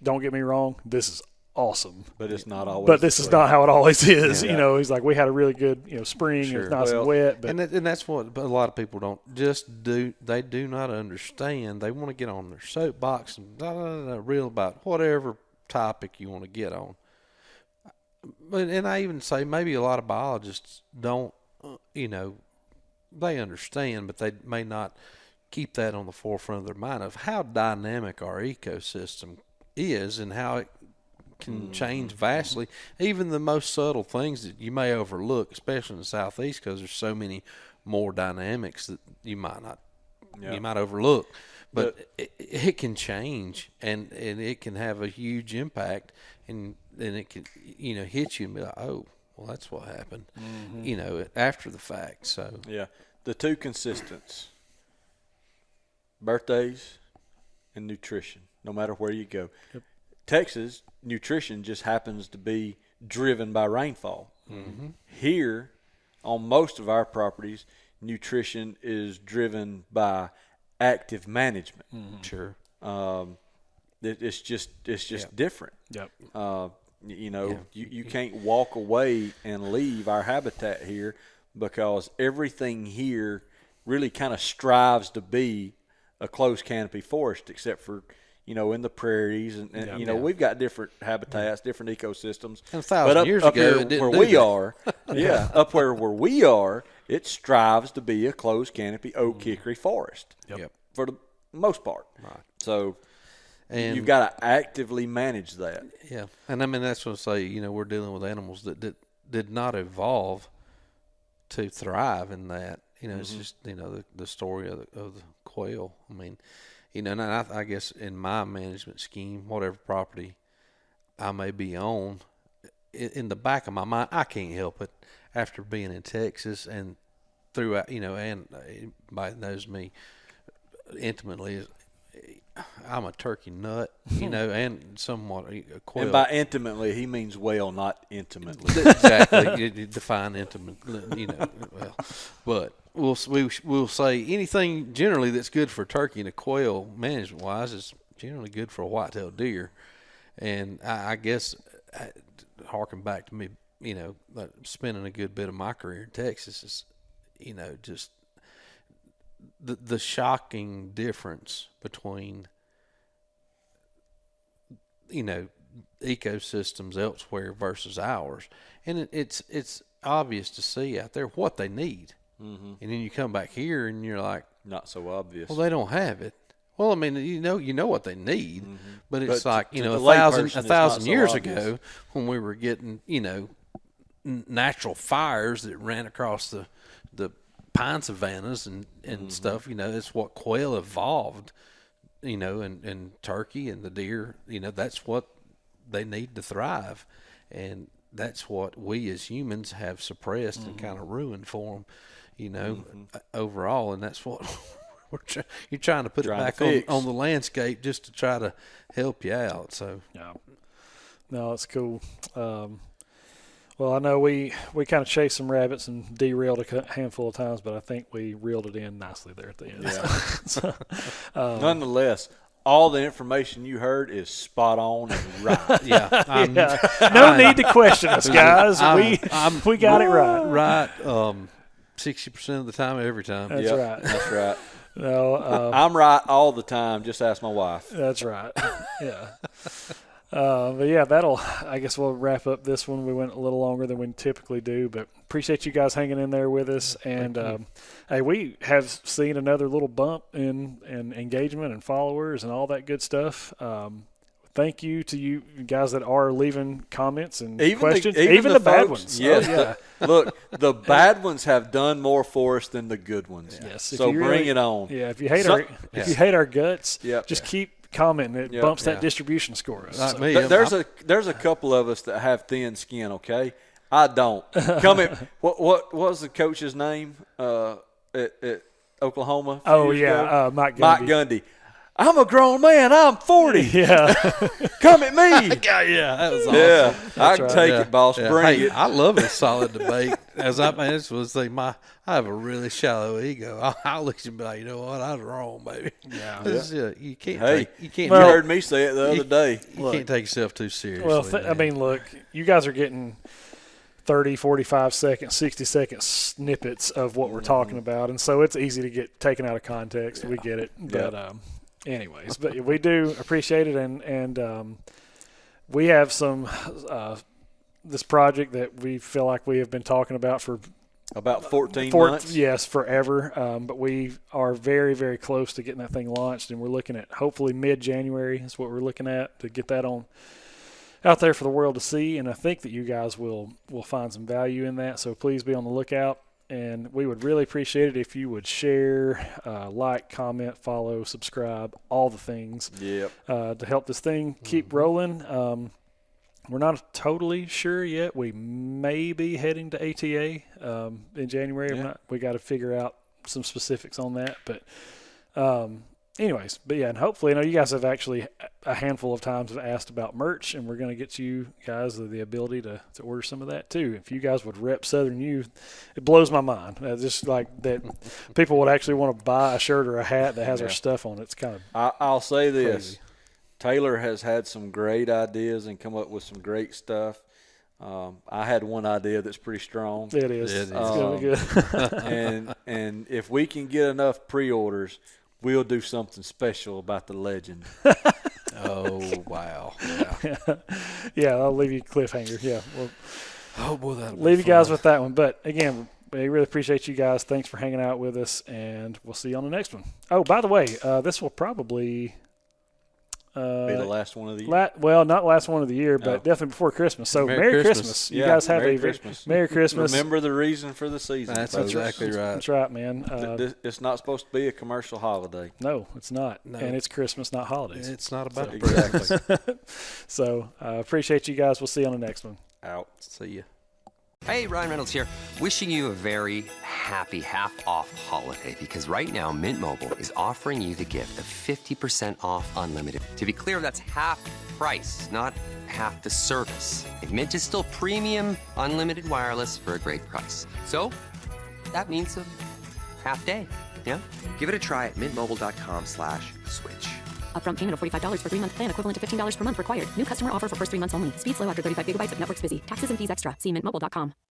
don't get me wrong, this is awesome. But it's not always. But this is not how it always is. Yeah. He's like, we had a really good, spring. Sure. It was nice and wet. But and that's what a lot of people don't they do not understand. They want to get on their soapbox and reel about whatever topic you want to get on. And I even say maybe a lot of biologists don't, they understand, but they may not keep that on the forefront of their mind of how dynamic our ecosystem is and how it can change vastly. Even the most subtle things that you may overlook, especially in the Southeast, because there's so many more dynamics that you might not, you might overlook. But it can change, and it can have a huge impact, and it can, hit you and be like, oh, well, that's what happened, after the fact. So the two consistents: birthdays and nutrition. No matter where you go, Texas nutrition just happens to be driven by rainfall. Here, on most of our properties, nutrition is driven by active management. Sure. It's just different. Yep. You can't walk away and leave our habitat here because everything here really kind of strives to be a closed canopy forest, except for in the prairies and we've got different habitats, different ecosystems. And 1,000 years ago, it didn't where we are, up where we are, it strives to be a closed canopy oak hickory forest. Yep. For the most part. Right. So and you've got to actively manage that. Yeah. And I mean, that's what I say, we're dealing with animals that did not evolve to thrive in that. It's just, the story of the quail. I mean, and I guess in my management scheme, whatever property I may be on, in the back of my mind, I can't help it after being in Texas and throughout, and everybody knows me intimately. I'm a turkey nut, and somewhat a quail. And by intimately, he means well, not intimately. Exactly. You define intimate, well, but we'll say anything generally that's good for turkey and a quail management wise is generally good for a white-tailed deer. And I guess harking back to me, spending a good bit of my career in Texas is, just the shocking difference between, ecosystems elsewhere versus ours. And it's obvious to see out there what they need. And then you come back here and you're like, not so obvious. Well, they don't have it. Well, I mean, you know what they need, but it's but like, a thousand years ago when we were getting, natural fires that ran across the pine savannas and stuff, it's what quail evolved, and turkey and the deer, that's what they need to thrive. And that's what we as humans have suppressed and kind of ruined for them, overall. And that's what you're trying to put it back on the landscape just to try to help you out. So, yeah. No, that's cool. Well, I know we kind of chased some rabbits and derailed a handful of times, but I think we reeled it in nicely there at the end. Yeah. Nonetheless, all the information you heard is spot on and right. Yeah. No need to question us, guys. We got it right. Right. 60% of the time, every time. That's Yep, right. That's right. No, I'm right all the time. Just ask my wife. that's right. Yeah. But yeah, I guess we'll wrap up this one. We went a little longer than we typically do, but appreciate you guys hanging in there with us. And hey, we have seen another little bump in engagement and followers and all that good stuff. Thank you to you guys that are leaving comments and questions, even the bad ones. Yes. Oh, yeah. Look, the bad ones have done more for us than the good ones. Yes. If So you bring it on. Yeah. If you hate our guts, Yep. just keep commenting. It Yep. bumps that Yeah. distribution score. Like So- me. There's a couple of us that have thin skin. Okay, I don't. What was the coach's name at Oklahoma? a few Oh years yeah, ago? Mike Gundy. Mike Gundy. I'm a grown man. I'm 40. Yeah. Come at me. Yeah, that was awesome. Yeah, I can right. take it, boss. Yeah. Bring Hey, it. I love a solid debate. As I mentioned, I have a really shallow ego. I'll look at you and be like, you know what, I was wrong, baby. Yeah. You can't. Hey, you can't. you heard me say it the other day. You can't take yourself too seriously. Well, I man. mean, look, you guys are getting 30, 45 second, 60-second snippets of what we're talking about, and so it's easy to get taken out of context. We get it, but anyways, but we do appreciate it, and we have some this project that we feel like we have been talking about for About 14 months. Yes, forever. But we are very, very close to getting that thing launched, and we're looking at hopefully mid-January is what we're looking at to get that out there for the world to see. And I think that you guys will find some value in that. So please be on the lookout. And we would really appreciate it if you would share, like, comment, follow, subscribe, all the things Yep. to help this thing keep rolling. We're not totally sure yet. We may be heading to ATA in January. Yeah. We got to figure out some specifics on that. But anyways, and hopefully, I know you guys have actually a handful of times have asked about merch, and we're going to get you guys the ability to order some of that too. If you guys would rep Southern Youth, it blows my mind. Just like that, people would actually want to buy a shirt or a hat that has our stuff on it. It's kind of I'll say this. crazy. Taylor has had some great ideas and come up with some great stuff. I had one idea that's pretty strong. It is. It is. It's going to be good. and if we can get enough pre-orders, we'll do something special about the legend. Oh wow. Yeah. Yeah, I'll leave you cliffhanger. Yeah, we'll Oh boy, that'll leave be you guys fun. with that one. But again, we really appreciate you guys. Thanks for hanging out with us, and we'll see you on the next one. Oh, by the way, this will probably Be the last one of the year. well, not last one of the year, but Oh. definitely before Christmas. So Merry Merry Christmas. Christmas. You Yeah, guys have Merry a Christmas. Merry Christmas. Remember the reason for the season. That's folks. exactly right. That's right, man. It's not supposed to be a commercial holiday. No, it's not. No. And it's Christmas, not holidays. It's not about the Exactly. So appreciate you guys. We'll see you on the next one. Out. See ya. Hey, Ryan Reynolds here, wishing you a very happy half-off holiday because right now Mint Mobile is offering you the gift of 50% off unlimited. To be clear, that's half price, not half the service. And Mint is still premium unlimited wireless for a great price. So that means a half day, yeah? Give it a try at mintmobile.com/switch. Upfront payment of $45 for 3-month plan equivalent to $15 per month required. New customer offer for first 3 months only. Speed slow after 35 gigabytes if network's busy. Taxes and fees extra. See mintmobile.com.